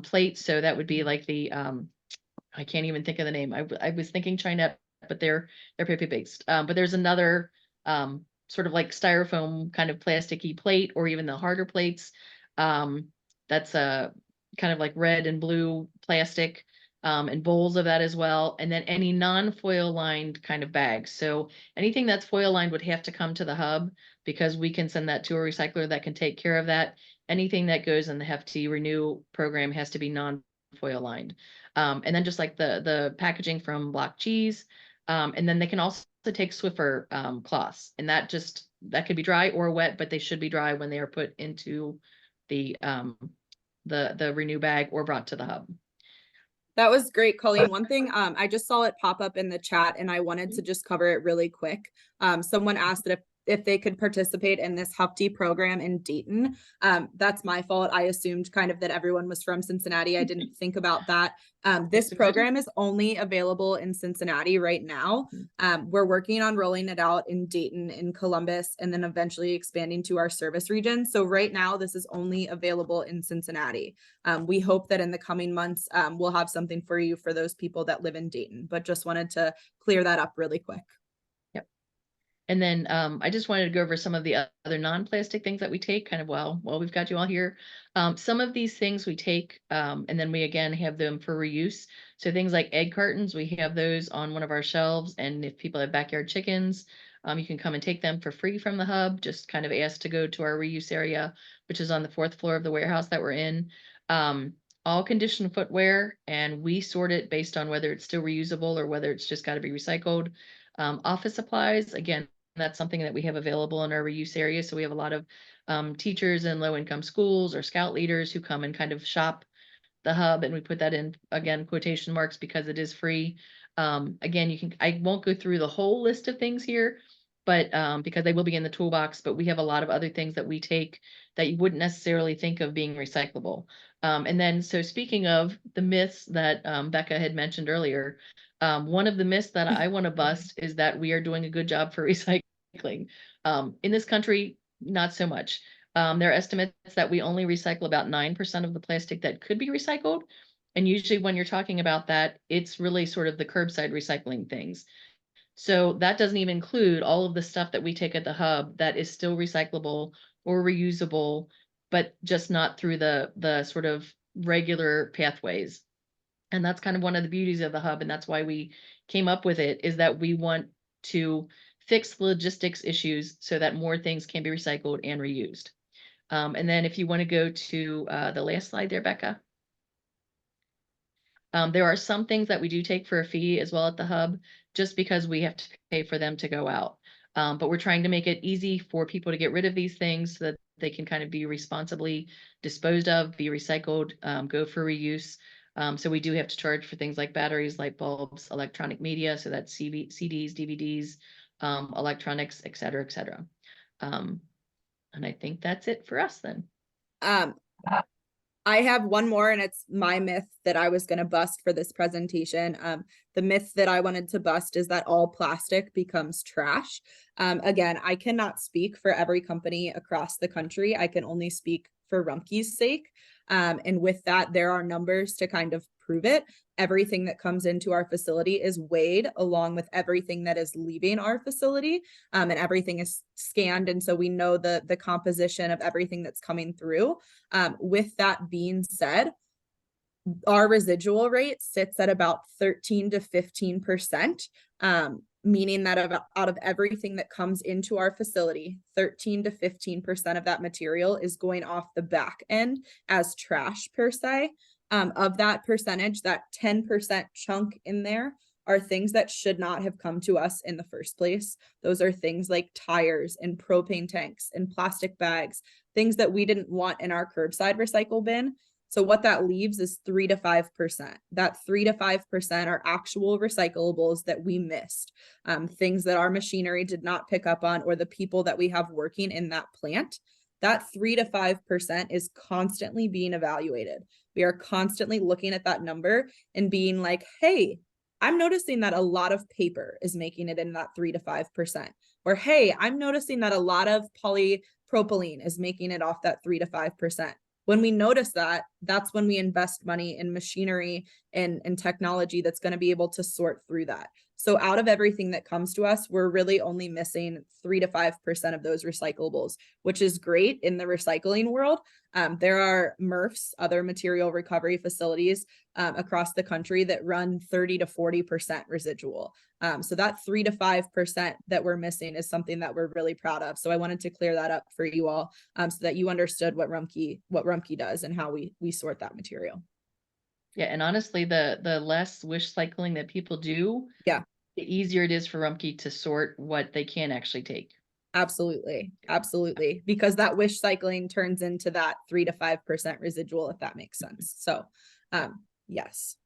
plate. So that would be like the, I can't even think of the name. I was thinking China, but they're paper based. But there's another sort of like styrofoam kind of plasticky plate, or even the harder plates. That's a kind of like red and blue plastic, and bowls of that as well. And then any non-foil lined kind of bags. So anything that's foil lined would have to come to the hub because we can send that to a recycler that can take care of that. Anything that goes in the Hefty Renew program has to be non-foil lined. And then just like the packaging from block cheese. And then they can also take Swiffer cloths, and that could be dry or wet, but they should be dry when they are put into the Renew bag or brought to the hub. That was great, Colleen. One thing, I just saw it pop up in the chat and I wanted to just cover it really quick. Someone asked that if they could participate in this Hefty program in Dayton. That's my fault. I assumed kind of that everyone was from Cincinnati. I didn't think about that. This program is only available in Cincinnati right now. We're working on rolling it out in Dayton, in Columbus, and then eventually expanding to our service region. So right now, this is only available in Cincinnati. We hope that in the coming months, we'll have something for you for those people that live in Dayton, but just wanted to clear that up really quick. And then I just wanted to go over some of the other non-plastic things that we take kind of while we've got you all here. Some of these things we take and then we again have them for reuse. So things like egg cartons, we have those on one of our shelves. And if people have backyard chickens, you can come and take them for free from the hub. Just kind of ask to go to our reuse area, which is on the 4th floor of the warehouse that we're in. All conditioned footwear, and we sort it based on whether it's still reusable or whether it's just got to be recycled. Office supplies, again, that's something that we have available in our reuse area. So we have a lot of teachers in low-income schools or scout leaders who come and kind of shop the hub, and we put that in, again, quotation marks because it is free. Again, I won't go through the whole list of things here, but because they will be in the toolbox, but we have a lot of other things that we take that you wouldn't necessarily think of being recyclable. And then, so speaking of the myths that Becca had mentioned earlier, one of the myths that I want to bust is that we are doing a good job for recycling. In this country, not so much. There are estimates that we only recycle about 9% of the plastic that could be recycled. And usually when you're talking about that, it's really sort of the curbside recycling things. So that doesn't even include all of the stuff that we take at the hub that is still recyclable or reusable, but just not through the sort of regular pathways. And that's kind of one of the beauties of the hub. And that's why we came up with it, is that we want to fix the logistics issues so that more things can be recycled and reused. And then if you want to go to the last slide there, Becca. There are some things that we do take for a fee as well at the hub, just because we have to pay for them to go out. But we're trying to make it easy for people to get rid of these things so that they can kind of be responsibly disposed of, be recycled, go for reuse. So we do have to charge for things like batteries, light bulbs, electronic media. So that's CDs, DVDs, electronics, et cetera, et cetera. And I think that's it for us then. I have one more, and it's my myth that I was going to bust for this presentation. The myth that I wanted to bust is that all plastic becomes trash. Again, I cannot speak for every company across the country. I can only speak for Rumpke's sake. And with that, there are numbers to kind of prove it. Everything that comes into our facility is weighed along with everything that is leaving our facility, and everything is scanned. And so we know the composition of everything that's coming through. With that being said, our residual rate sits at about 13 to 15%, meaning that out of everything that comes into our facility, 13 to 15% of that material is going off the back end as trash per se. Of that percentage, that 10% chunk in there are things that should not have come to us in the first place. Those are things like tires and propane tanks and plastic bags, things that we didn't want in our curbside recycle bin. So what that leaves is 3 to 5%. That 3 to 5% are actual recyclables that we missed, things that our machinery did not pick up on, or the people that we have working in that plant. That 3 to 5% is constantly being evaluated. We are constantly looking at that number and being like, hey, I'm noticing that a lot of paper is making it in that 3 to 5%. Or, hey, I'm noticing that a lot of polypropylene is making it off that 3 to 5%. When we notice that, that's when we invest money in machinery and technology that's going to be able to sort through that. So out of everything that comes to us, we're really only missing 3 to 5% of those recyclables, which is great in the recycling world. There are MRFs, other material recovery facilities across the country that run 30 to 40% residual. So that 3 to 5% that we're missing is something that we're really proud of. So I wanted to clear that up for you all, so that you understood what Rumpke does and how we sort that material. Yeah, and honestly, the less wish cycling that people do, yeah, the easier it is for Rumpke to sort what they can actually take. Absolutely. Absolutely. Because that wish cycling turns into that 3 to 5% residual, if that makes sense. So, yes.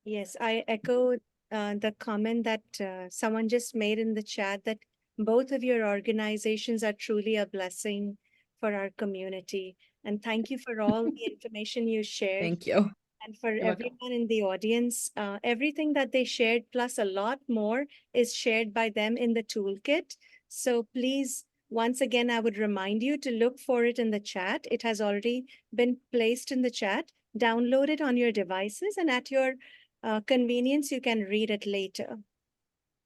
Yes, I echo the comment that someone just made in the chat, that both of your organizations are truly a blessing for our community. And thank you for all the information you shared. Thank you. And for You're welcome. everyone in the audience, everything that they shared, plus a lot more, is shared by them in the toolkit. So please, once again, I would remind you to look for it in the chat. It has already been placed in the chat. Download it on your devices, and at your convenience, you can read it later.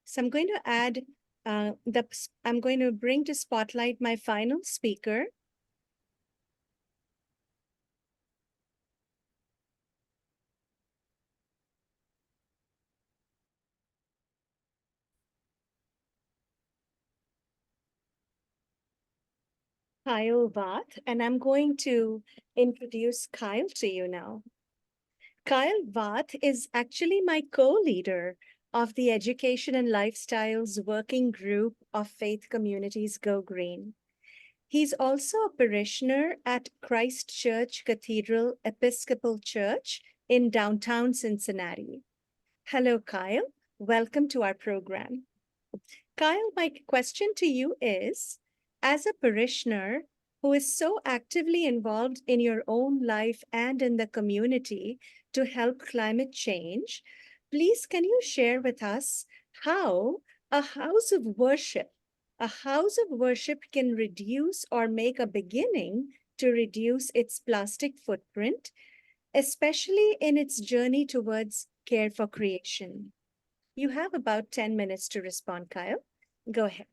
So I'm going to add I'm going to bring to spotlight my final speaker. Kyle Vath, and I'm going to introduce Kyle to you now. Kyle Vath is actually my co-leader of the Education and Lifestyles Working Group of Faith Communities Go Green. He's also a parishioner at Christ Church Cathedral Episcopal Church in downtown Cincinnati. Hello, Kyle. Welcome to our program. Kyle, my question to you is, as a parishioner who is so actively involved in your own life and in the community to help climate change, please can you share with us how a house of worship can reduce or make a beginning to reduce its plastic footprint, especially in its journey towards care for creation? You have about 10 minutes to respond, Kyle. Go ahead.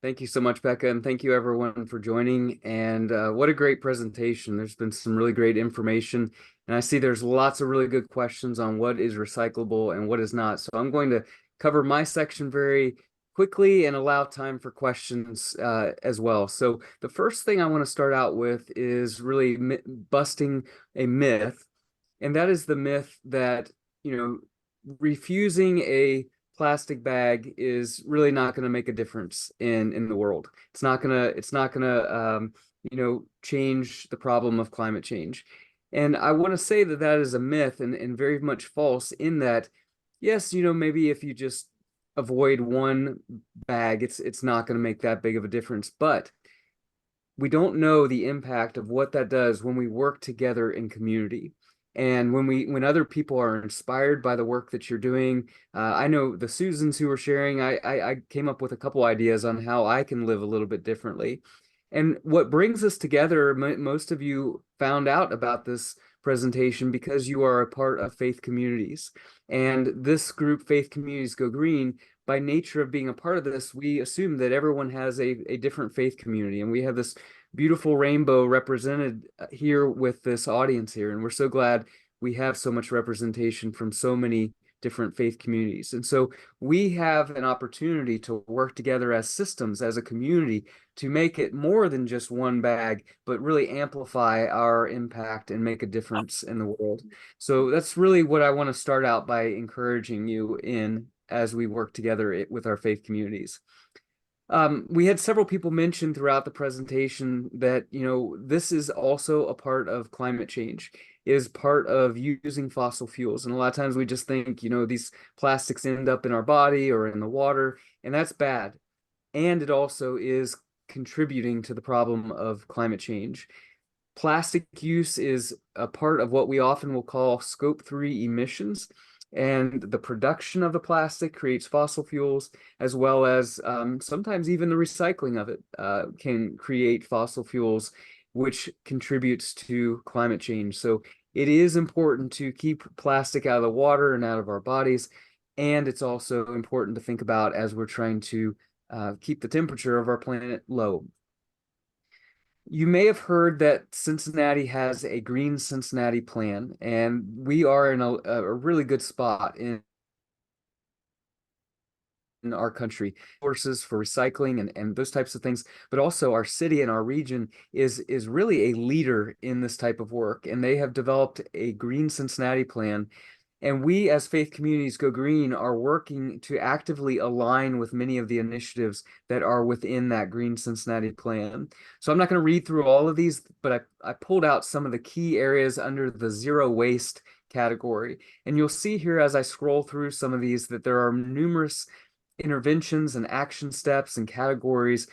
Thank you so much, Becca, and thank you everyone for joining. And what a great presentation. There's been some really great information, and I see there's lots of really good questions on what is recyclable and what is not. So I'm going to cover my section very quickly and allow time for questions as well. So the first thing I want to start out with is really busting a myth, and that is the myth that, you know, refusing a plastic bag is really not going to make a difference in the world. It's not gonna you know, change the problem of climate change. And I want to say that that is a myth and very much false, in that, yes, you know, maybe if you just avoid one bag, it's not going to make that big of a difference. But we don't know the impact of what that does when we work together in community. And when other people are inspired by the work that you're doing, I know the Susans who were sharing, I came up with a couple ideas on how I can live a little bit differently. And what brings us together, most of you found out about this presentation because you are a part of faith communities. And this group, Faith Communities Go Green, by nature of being a part of this, we assume that everyone has a different faith community. And we have this beautiful rainbow represented here with this audience here. And we're so glad we have so much representation from so many different faith communities. And so we have an opportunity to work together as systems, as a community, to make it more than just one bag, but really amplify our impact and make a difference in the world. So that's really what I want to start out by encouraging you in as we work together with our faith communities. We had several people mention throughout the presentation that, you know, this is also a part of climate change, is part of using fossil fuels. And a lot of times we just think, you know, these plastics end up in our body or in the water, and that's bad. And it also is contributing to the problem of climate change. Plastic use is a part of what we often will call Scope 3 emissions. And the production of the plastic creates fossil fuels, as well as sometimes even the recycling of it can create fossil fuels, which contributes to climate change. So it is important to keep plastic out of the water and out of our bodies. And it's also important to think about as we're trying to keep the temperature of our planet low. You may have heard that Cincinnati has a Green Cincinnati plan, and we are in a really good spot in our country. Sources for recycling and those types of things, but also our city and our region is really a leader in this type of work, and they have developed a Green Cincinnati plan. And we as Faith Communities Go Green are working to actively align with many of the initiatives that are within that Green Cincinnati plan. So I'm not going to read through all of these, but I pulled out some of the key areas under the zero waste category. And you'll see here as I scroll through some of these that there are numerous interventions and action steps and categories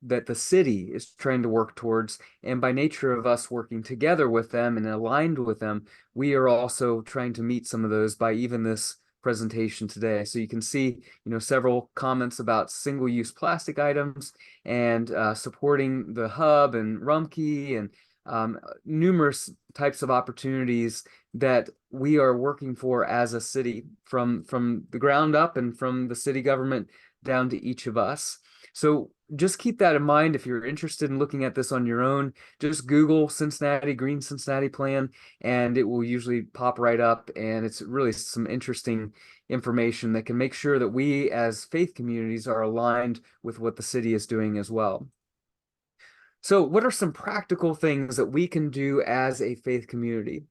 that the city is trying to work towards. And by nature of us working together with them and aligned with them, we are also trying to meet some of those by even this presentation today. So you can see, you know, several comments about single-use plastic items and supporting the hub and Rumpke and numerous types of opportunities that we are working for as a city from the ground up and from the city government down to each of us. So just keep that in mind. If you're interested in looking at this on your own, just Google Cincinnati Green Cincinnati Plan, and it will usually pop right up. And it's really some interesting information that can make sure that we as faith communities are aligned with what the city is doing as well. So what are some practical things that we can do as a faith community?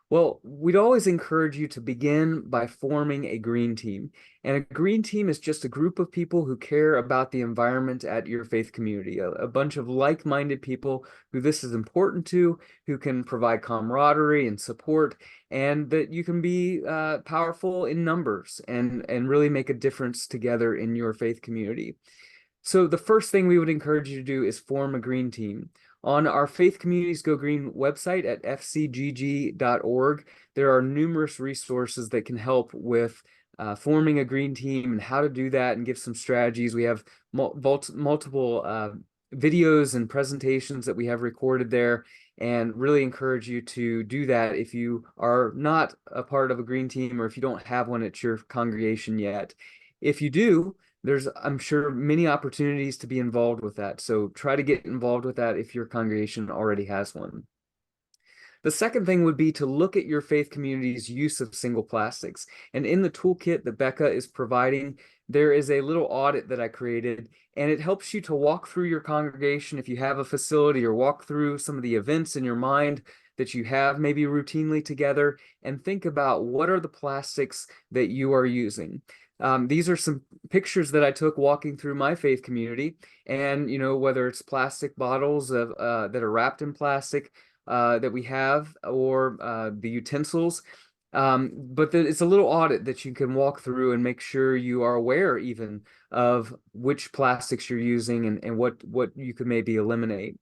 Well, we'd always encourage you to begin by forming a green team. And a green team is just a group of people who care about the environment at your faith community, a bunch of like-minded people who this is important to, who can provide camaraderie and support, and that you can be powerful in numbers and really make a difference together in your faith community. So the first thing we would encourage you to do is form a green team. On our Faith Communities Go Green website at fcgg.org, there are numerous resources that can help with forming a green team and how to do that and give some strategies. We have multiple videos and presentations that we have recorded there, and really encourage you to do that if you are not a part of a green team or if you don't have one at your congregation yet. If you do, there's, I'm sure, many opportunities to be involved with that. So try to get involved with that if your congregation already has one. The second thing would be to look at your faith community's use of single plastics. And in the toolkit that Becca is providing, there is a little audit that I created, and it helps you to walk through your congregation if you have a facility, or walk through some of the events in your mind that you have maybe routinely together, and think about what are the plastics that you are using. These are some pictures that I took walking through my faith community, and whether it's plastic bottles of that are wrapped in plastic that we have, or the utensils. But it's a little audit that you can walk through and make sure you are aware even of which plastics you're using and what you could maybe eliminate.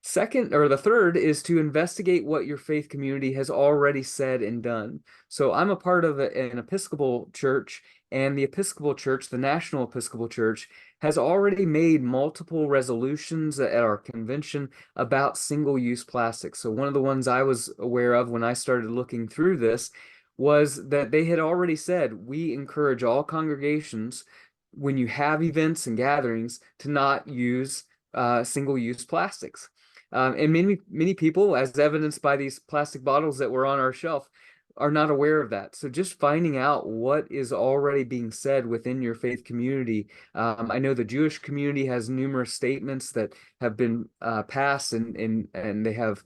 Second, or the third, is to investigate what your faith community has already said and done. So I'm a part of an Episcopal church, and the Episcopal Church, the National Episcopal Church, has already made multiple resolutions at our convention about single-use plastics. So one of the ones I was aware of when I started looking through this was that they had already said, we encourage all congregations, when you have events and gatherings, to not use single-use plastics. And many people, as evidenced by these plastic bottles that were on our shelf, are not aware of that. So just finding out what is already being said within your faith community. I know the Jewish community has numerous statements that have been passed, and they have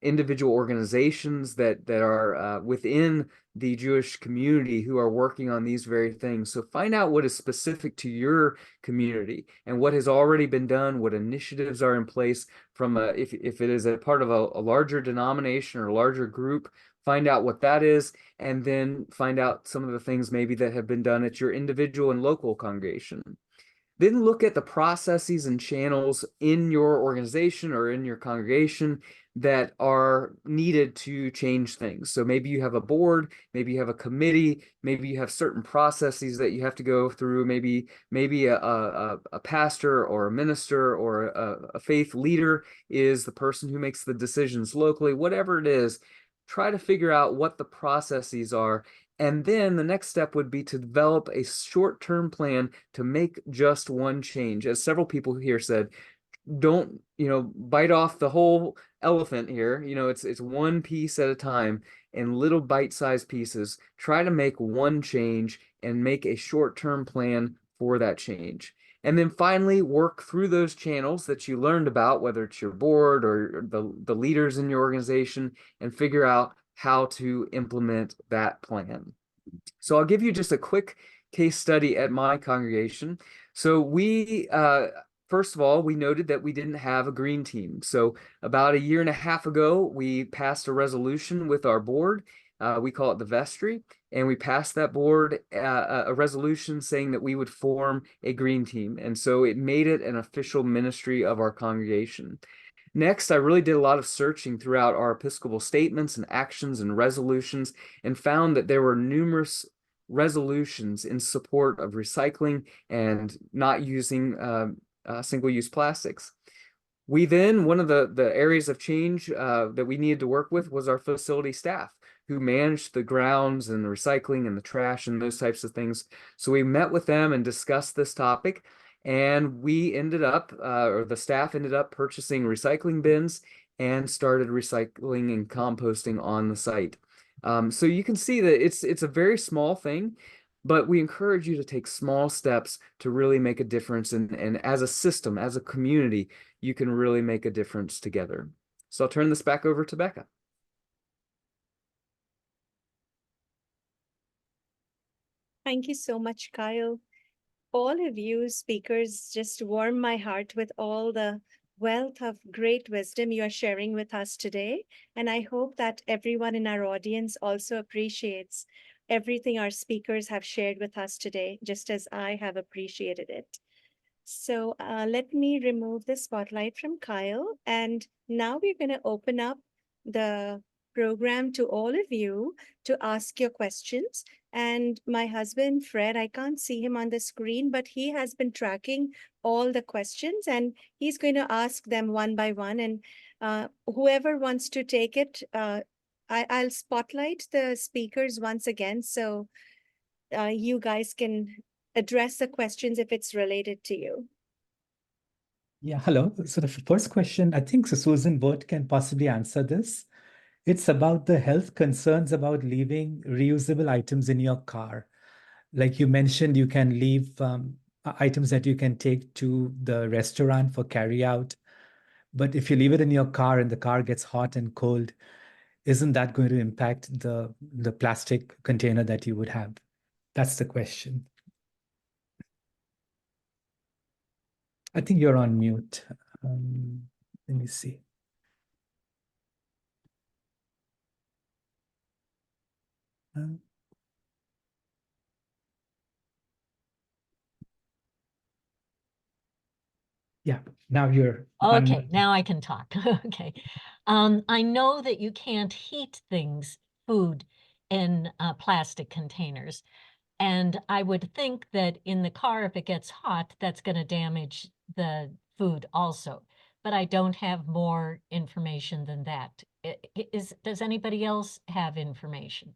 individual organizations that are within the Jewish community who are working on these very things. So find out what is specific to your community and what has already been done, what initiatives are in place from if it is a part of a larger denomination or a larger group. Find out what that is, and then find out some of the things maybe that have been done at your individual and local congregation. Then look at the processes and channels in your organization or in your congregation that are needed to change things. So maybe you have a board, maybe you have a committee, maybe you have certain processes that you have to go through, maybe a pastor or a minister or a faith leader is the person who makes the decisions locally. Whatever it is, try to figure out what the processes are. And then the next step would be to develop a short-term plan to make just one change. As several people here said, don't, bite off the whole elephant here. It's one piece at a time, in little bite-sized pieces. Try to make one change and make a short-term plan for that change. And then finally, work through those channels that you learned about, whether it's your board or the leaders in your organization, and figure out how to implement that plan. So I'll give you just a quick case study at my congregation. So we, first of all, we noted that we didn't have a green team. So about a year and a half ago, we passed a resolution with our board. We call it the vestry, and we passed that board a resolution saying that we would form a green team. And so it made it an official ministry of our congregation. Next, I really did a lot of searching throughout our Episcopal statements and actions and resolutions, and found that there were numerous resolutions in support of recycling and not using single-use plastics. We then, one of the areas of change that we needed to work with was our facility staff, who manage the grounds and the recycling and the trash and those types of things. So we met with them and discussed this topic, and we ended up, or the staff ended up purchasing recycling bins and started recycling and composting on the site. So you can see that it's a very small thing, but we encourage you to take small steps to really make a difference. And as a system, as a community, you can really make a difference together. So I'll turn this back over to Becca. Thank you so much, Kyle. All of you speakers just warm my heart with all the wealth of great wisdom you are sharing with us today. And I hope that everyone in our audience also appreciates everything our speakers have shared with us today, just as I have appreciated it. So let me remove the spotlight from Kyle. And now we're going to open up the program to all of you to ask your questions. And my husband, Fred, I can't see him on the screen, but he has been tracking all the questions and he's going to ask them one by one. And whoever wants to take it, I'll spotlight the speakers once again so you guys can address the questions if it's related to you. Yeah, hello. So the first question, I think Susan Burt can possibly answer this. It's about the health concerns about leaving reusable items in your car. Like you mentioned, you can leave items that you can take to the restaurant for carry out. But if you leave it in your car and the car gets hot and cold, isn't that going to impact the plastic container that you would have? That's the question. I think you're on mute. Let me see. Yeah, now you're Okay, now I can talk. Okay. I know that you can't heat things, food, in plastic containers. And I would think that in the car, if it gets hot, that's going to damage the food also. But I don't have more information than that. Does anybody else have information?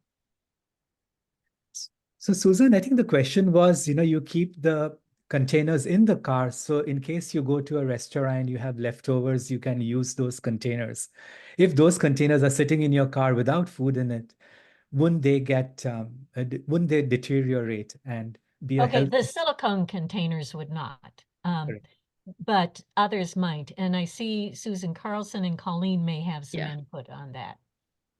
So Susan, I think the question was, you keep the containers in the car. So in case you go to a restaurant, you have leftovers, you can use those containers. If those containers are sitting in your car without food in it, wouldn't they wouldn't they deteriorate and be a Okay, health? the silicone containers would not, Correct. but others might. And I see Susan Carlson and Colleen may have some Yeah. input on that.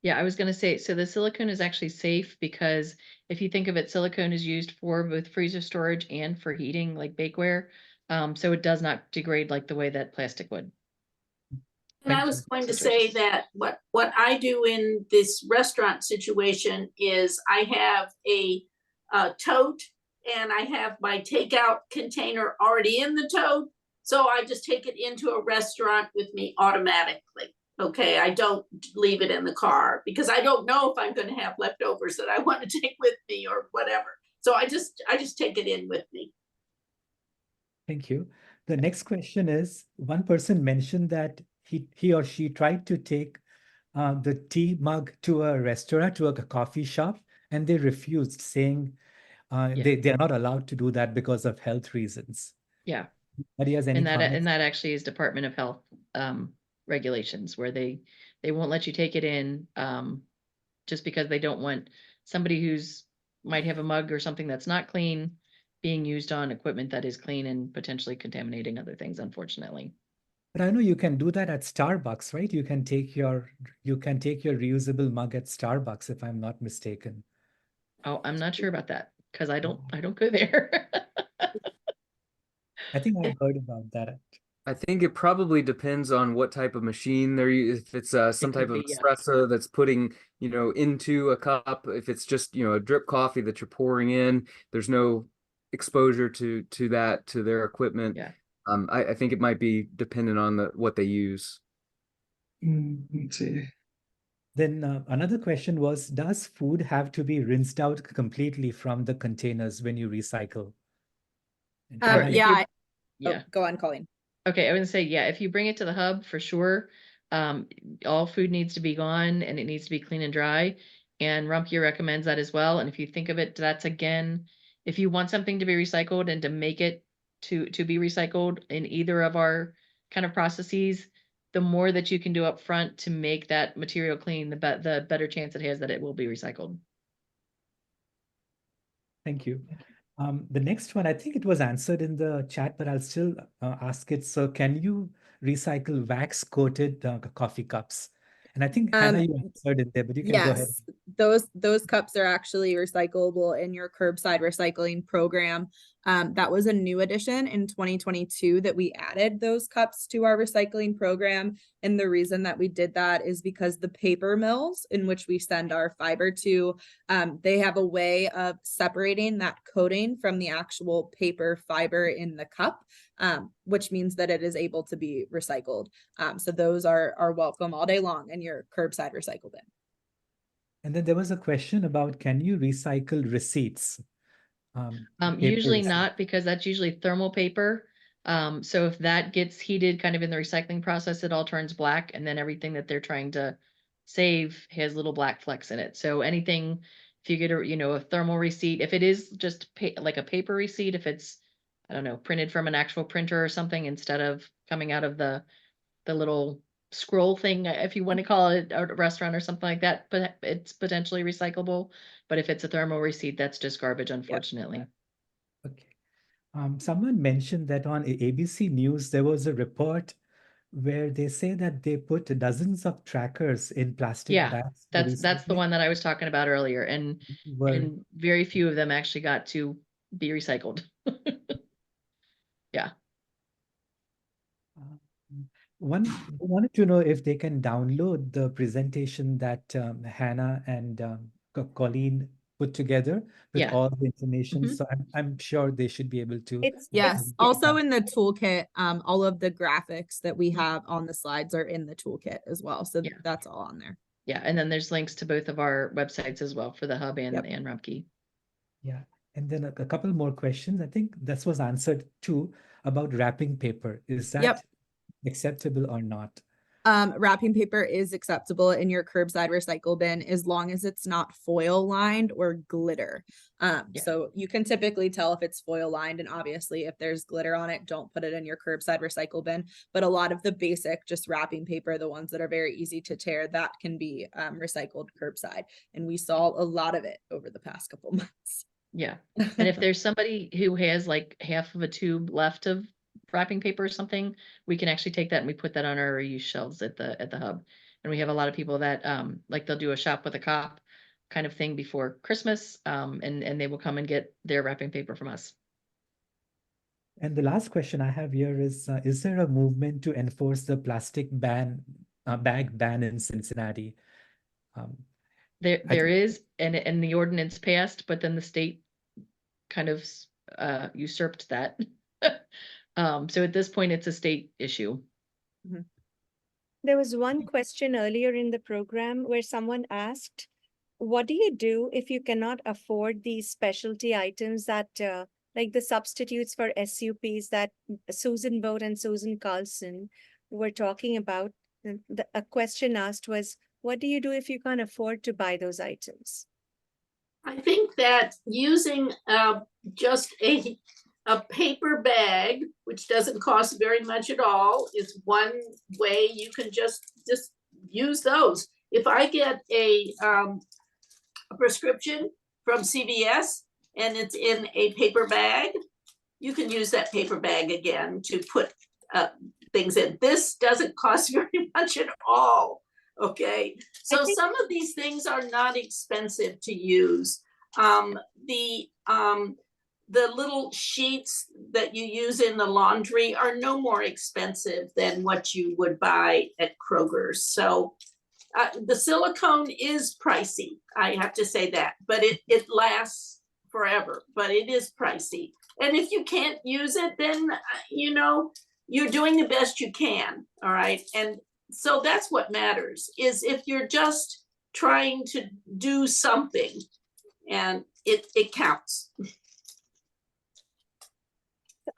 Yeah, I was going to say, so the silicone is actually safe because if you think of it, silicone is used for both freezer storage and for heating, like bakeware. So it does not degrade like the way that plastic would. And I was going to say that what I do in this restaurant situation is I have a tote and I have my takeout container already in the tote. So I just take it into a restaurant with me automatically. Okay, I don't leave it in the car because I don't know if I'm going to have leftovers that I want to take with me or whatever. So I just take it in with me. Thank you. The next question is, one person mentioned that he or she tried to take the tea mug to a restaurant, to a coffee shop, and they refused, saying they are not allowed to do that because of health reasons. Yeah. Anybody has any And comments? that actually is Department of Health regulations where they won't let you take it in just because they don't want somebody who's might have a mug or something that's not clean being used on equipment that is clean and potentially contaminating other things, unfortunately. But I know you can do that at Starbucks, right? You can take your reusable mug at Starbucks, if I'm not mistaken. Oh, I'm not sure about that because I don't go there. I think I heard about that. I think it probably depends on what type of machine they're using. If it's some type of be, yeah. espresso that's putting, into a cup. If it's just, a drip coffee that you're pouring in, there's no exposure to their equipment. Yeah. I think it might be dependent on what they use. Let's see. Then another question was, does food have to be rinsed out completely from the containers when you recycle? Yeah. Yeah. Go on, Colleen. Okay, I would say, yeah, if you bring it to the hub, for sure, all food needs to be gone and it needs to be clean and dry. And Rumpke recommends that as well. And if you think of it, that's again, if you want something to be recycled and to make it to be recycled in either of our kind of processes, the more that you can do up front to make that material clean, the better chance it has that it will be recycled. Thank you. The next one, I think it was answered in the chat, but I'll still ask it. So can you recycle wax coated coffee cups? And I think Hannah, you answered it there, but you can go ahead. Yes, those cups are actually recyclable in your curbside recycling program. That was a new addition in 2022 that we added those cups to our recycling program. And the reason that we did that is because the paper mills in which we send our fiber to, they have a way of separating that coating from the actual paper fiber in the cup, which means that it is able to be recycled. So those are welcome all day long in your curbside recycle bin. And then there was a question about, can you recycle receipts? Paper Usually receipts. not, because that's usually thermal paper. So if that gets heated kind of in the recycling process, it all turns black, and then everything that they're trying to save has little black flecks in it. So anything, if you get a thermal receipt, if it is just like a paper receipt, if it's, I don't know, printed from an actual printer or something instead of coming out of the little scroll thing, if you want to call it a restaurant or something like that, but it's potentially recyclable. But if it's a thermal receipt, that's just garbage, unfortunately. Okay. Someone mentioned that on ABC News, there was a report where they say that they put dozens of trackers in plastic Yeah, bags. that's the one that I was talking about earlier, and Were very few of them actually got to be recycled. Yeah. One wanted to know if they can download the presentation that Hannah and Colleen put together with Yeah. all the information. Mhm. So I'm sure they should be able to. Yes, also in the toolkit, all of the graphics that we have on the slides are in the toolkit as well. So Yeah. that's all on there. Yeah, and then there's links to both of our websites as well for the hub and Rumpke. Yeah. And then a couple more questions. I think this was answered too about wrapping paper. Is that acceptable or not? Wrapping paper is acceptable in your curbside recycle bin as long as it's not foil lined or glitter. So you can typically tell if it's foil lined, and obviously if there's glitter on it, don't put it in your curbside recycle bin. But a lot of the basic just wrapping paper, the ones that are very easy to tear, that can be recycled curbside. And we saw a lot of it over the past couple months. Yeah. And if there's somebody who has like half of a tube left of wrapping paper or something, we can actually take that and we put that on our reuse shelves at the hub. And we have a lot of people that like they'll do a shop with a cop kind of thing before Christmas, and they will come and get their wrapping paper from us. And the last question I have here is there a movement to enforce the plastic bag ban in Cincinnati? There is, and the ordinance passed, but then the state kind of usurped that. So at this point, it's a state issue. There was one question earlier in the program where someone asked, what do you do if you cannot afford these specialty items that like the substitutes for SUPs that Susan Boat and Susan Carlson were talking about? A question asked was, what do you do if you can't afford to buy those items? I think that using just a paper bag, which doesn't cost very much at all, is one way you can just use those. If I get a prescription from CVS and it's in a paper bag, you can use that paper bag again to put things in. This doesn't cost very much at all. Okay, so some of these things are not expensive to use. The little sheets that you use in the laundry are no more expensive than what you would buy at Kroger's. So the silicone is pricey, I have to say that, but it lasts forever, but it is pricey. And if you can't use it, then, you're doing the best you can, all right? And so that's what matters, is if you're just trying to do something, and it counts.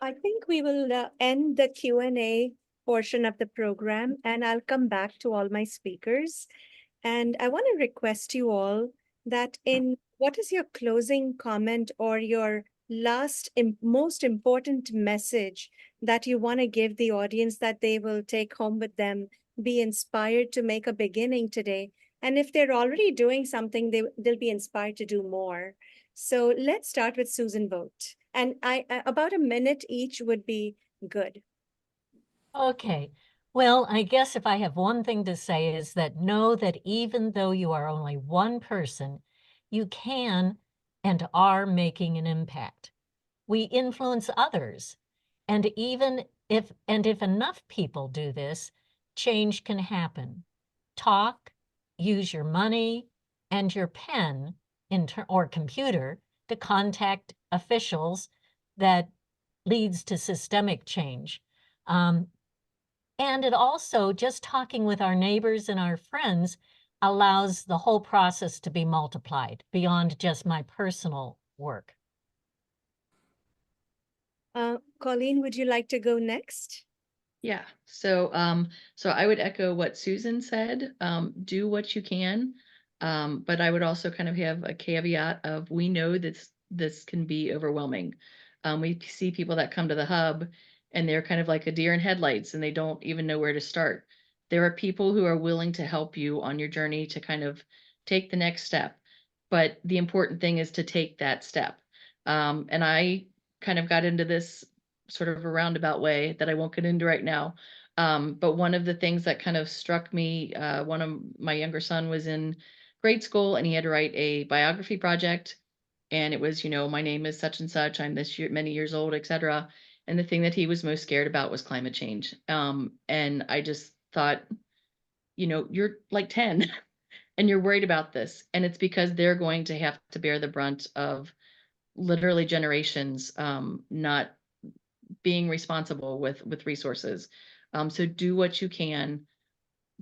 I think we will end the Q&A portion of the program, and I'll come back to all my speakers. And I want to request you all that what is your closing comment or your most important message that you want to give the audience that they will take home with them, be inspired to make a beginning today? And if they're already doing something, they'll be inspired to do more. So let's start with Susan Vogt. And about a minute each would be good. Okay. Well, I guess if I have one thing to say is that know that even though you are only one person, you can and are making an impact. We influence others. And if enough people do this, change can happen. Talk, use your money and your pen or computer to contact officials that leads to systemic change. And it also, just talking with our neighbors and our friends allows the whole process to be multiplied beyond just my personal work. Colleen, would you like to go next? Yeah, so I would echo what Susan said. Do what you can, but I would also kind of have a caveat of we know that this can be overwhelming. We see people that come to the hub and they're kind of like a deer in headlights and they don't even know where to start. There are people who are willing to help you on your journey to kind of take the next step, but the important thing is to take that step. And I kind of got into this sort of a roundabout way that I won't get into right now. But one of the things that kind of struck me, one of my younger son was in grade school and he had to write a biography project. And it was, my name is such and such, I'm this year, many years old, etc. And the thing that he was most scared about was climate change. And I just thought, you're like 10 and you're worried about this. And it's because they're going to have to bear the brunt of literally generations, not being responsible with resources. So do what you can.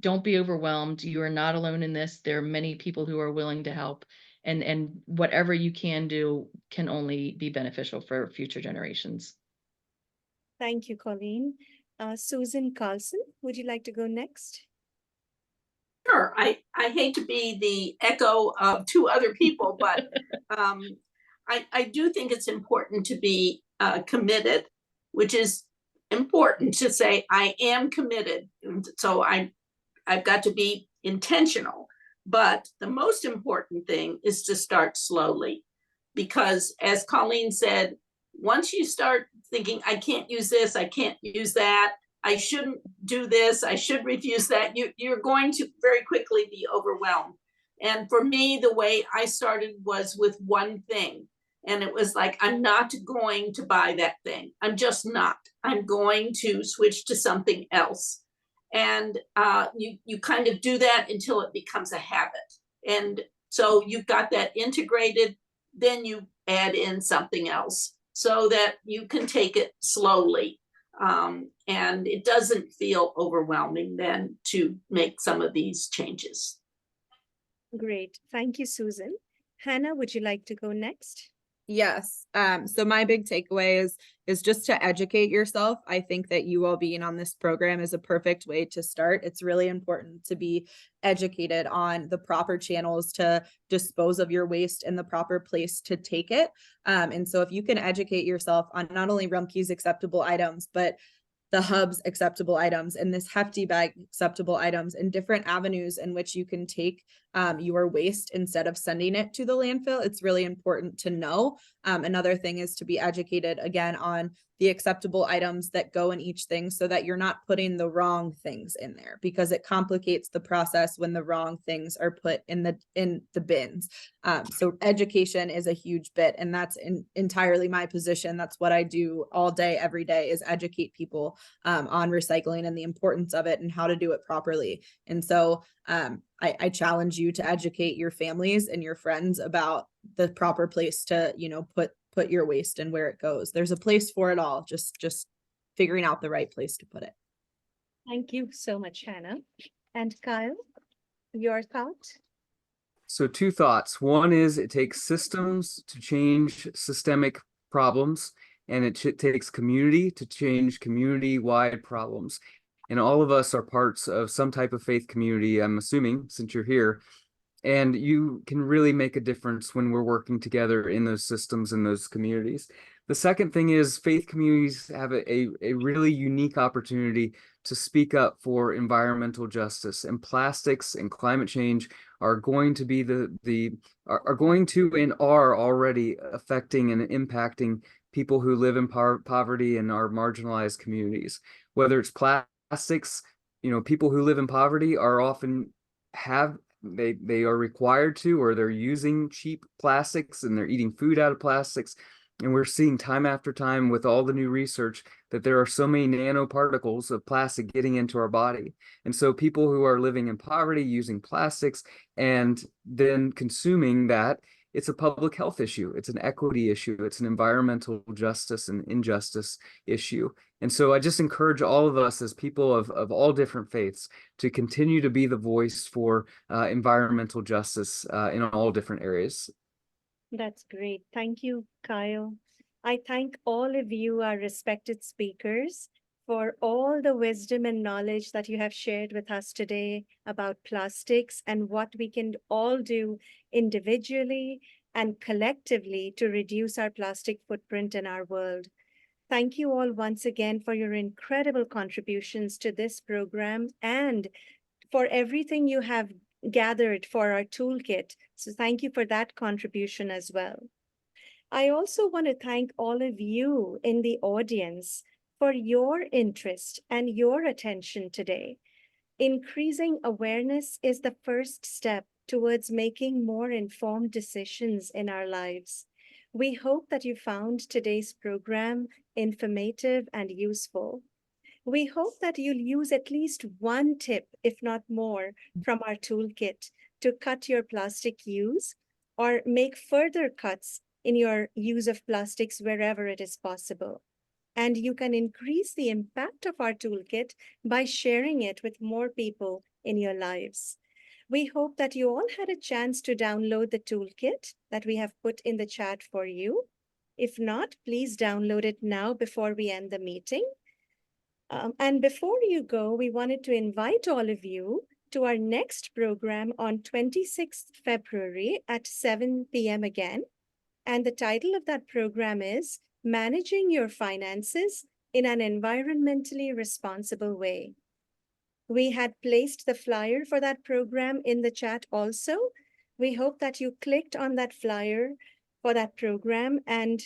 Don't be overwhelmed. You are not alone in this. There are many people who are willing to help, and whatever you can do can only be beneficial for future generations. Thank you, Colleen. Susan Carlson, would you like to go next? Sure. I hate to be the echo of two other people, but I do think it's important to be committed, which is important to say, I am committed. So I've got to be intentional. But the most important thing is to start slowly. Because as Colleen said, once you start thinking, I can't use this, I can't use that, I shouldn't do this, I should refuse that, you're going to very quickly be overwhelmed. And for me, the way I started was with one thing. And it was like, I'm not going to buy that thing. I'm just not. I'm going to switch to something else. And you kind of do that until it becomes a habit. And so you've got that integrated, then you add in something else so that you can take it slowly. And it doesn't feel overwhelming then to make some of these changes. Great. Thank you, Susan. Hannah, would you like to go next? Yes. So my big takeaway is just to educate yourself. I think that you all being on this program is a perfect way to start. It's really important to be educated on the proper channels to dispose of your waste and the proper place to take it. And so if you can educate yourself on not only Rumpke's acceptable items, but the hub's acceptable items and this hefty bag acceptable items and different avenues in which you can take your waste instead of sending it to the landfill. It's really important to know. Another thing is to be educated again on the acceptable items that go in each thing so that you're not putting the wrong things in there, because it complicates the process when the wrong things are put in the bins. So education is a huge bit, and that's entirely my position. That's what I do all day, every day, is educate people on recycling and the importance of it and how to do it properly. And so I challenge you to educate your families and your friends about the proper place to, put your waste and where it goes. There's a place for it all. Just figuring out the right place to put it. Thank you so much, Hannah. And Kyle, your thought? So 2 thoughts. One is it takes systems to change systemic problems, and it takes community to change community-wide problems. And all of us are parts of some type of faith community, I'm assuming, since you're here. And you can really make a difference when we're working together in those systems and those communities. The second thing is faith communities have a really unique opportunity to speak up for environmental justice, and plastics and climate change are going to be are going to and are already affecting and impacting people who live in poverty and are marginalized communities. Whether it's plastics, people who live in poverty are often they are required to, or they're using cheap plastics and they're eating food out of plastics. And we're seeing time after time with all the new research that there are so many nanoparticles of plastic getting into our body. And so people who are living in poverty using plastics and then consuming that, it's a public health issue. It's an equity issue. It's an environmental justice and injustice issue. And so I just encourage all of us as people of all different faiths to continue to be the voice for environmental justice in all different areas. That's great. Thank you, Kyle. I thank all of you, our respected speakers, for all the wisdom and knowledge that you have shared with us today about plastics and what we can all do individually and collectively to reduce our plastic footprint in our world. Thank you all once again for your incredible contributions to this program and for everything you have gathered for our toolkit. So thank you for that contribution as well. I also want to thank all of you in the audience for your interest and your attention today. Increasing awareness is the first step towards making more informed decisions in our lives. We hope that you found today's program informative and useful. We hope that you'll use at least one tip, if not more, from our toolkit to cut your plastic use or make further cuts in your use of plastics wherever it is possible. And you can increase the impact of our toolkit by sharing it with more people in your lives. We hope that you all had a chance to download the toolkit that we have put in the chat for you. If not, please download it now before we end the meeting. And before you go, we wanted to invite all of you to our next program on 26th February at 7 p.m. again. And the title of that program is Managing Your Finances in an Environmentally Responsible Way. We had placed the flyer for that program in the chat also. We hope that you clicked on that flyer for that program and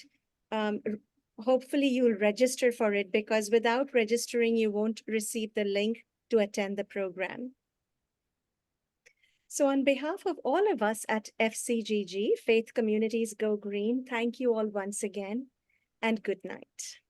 hopefully you'll register for it, because without registering, you won't receive the link to attend the program. So on behalf of all of us at FCGG, Faith Communities Go Green, thank you all once again and good night.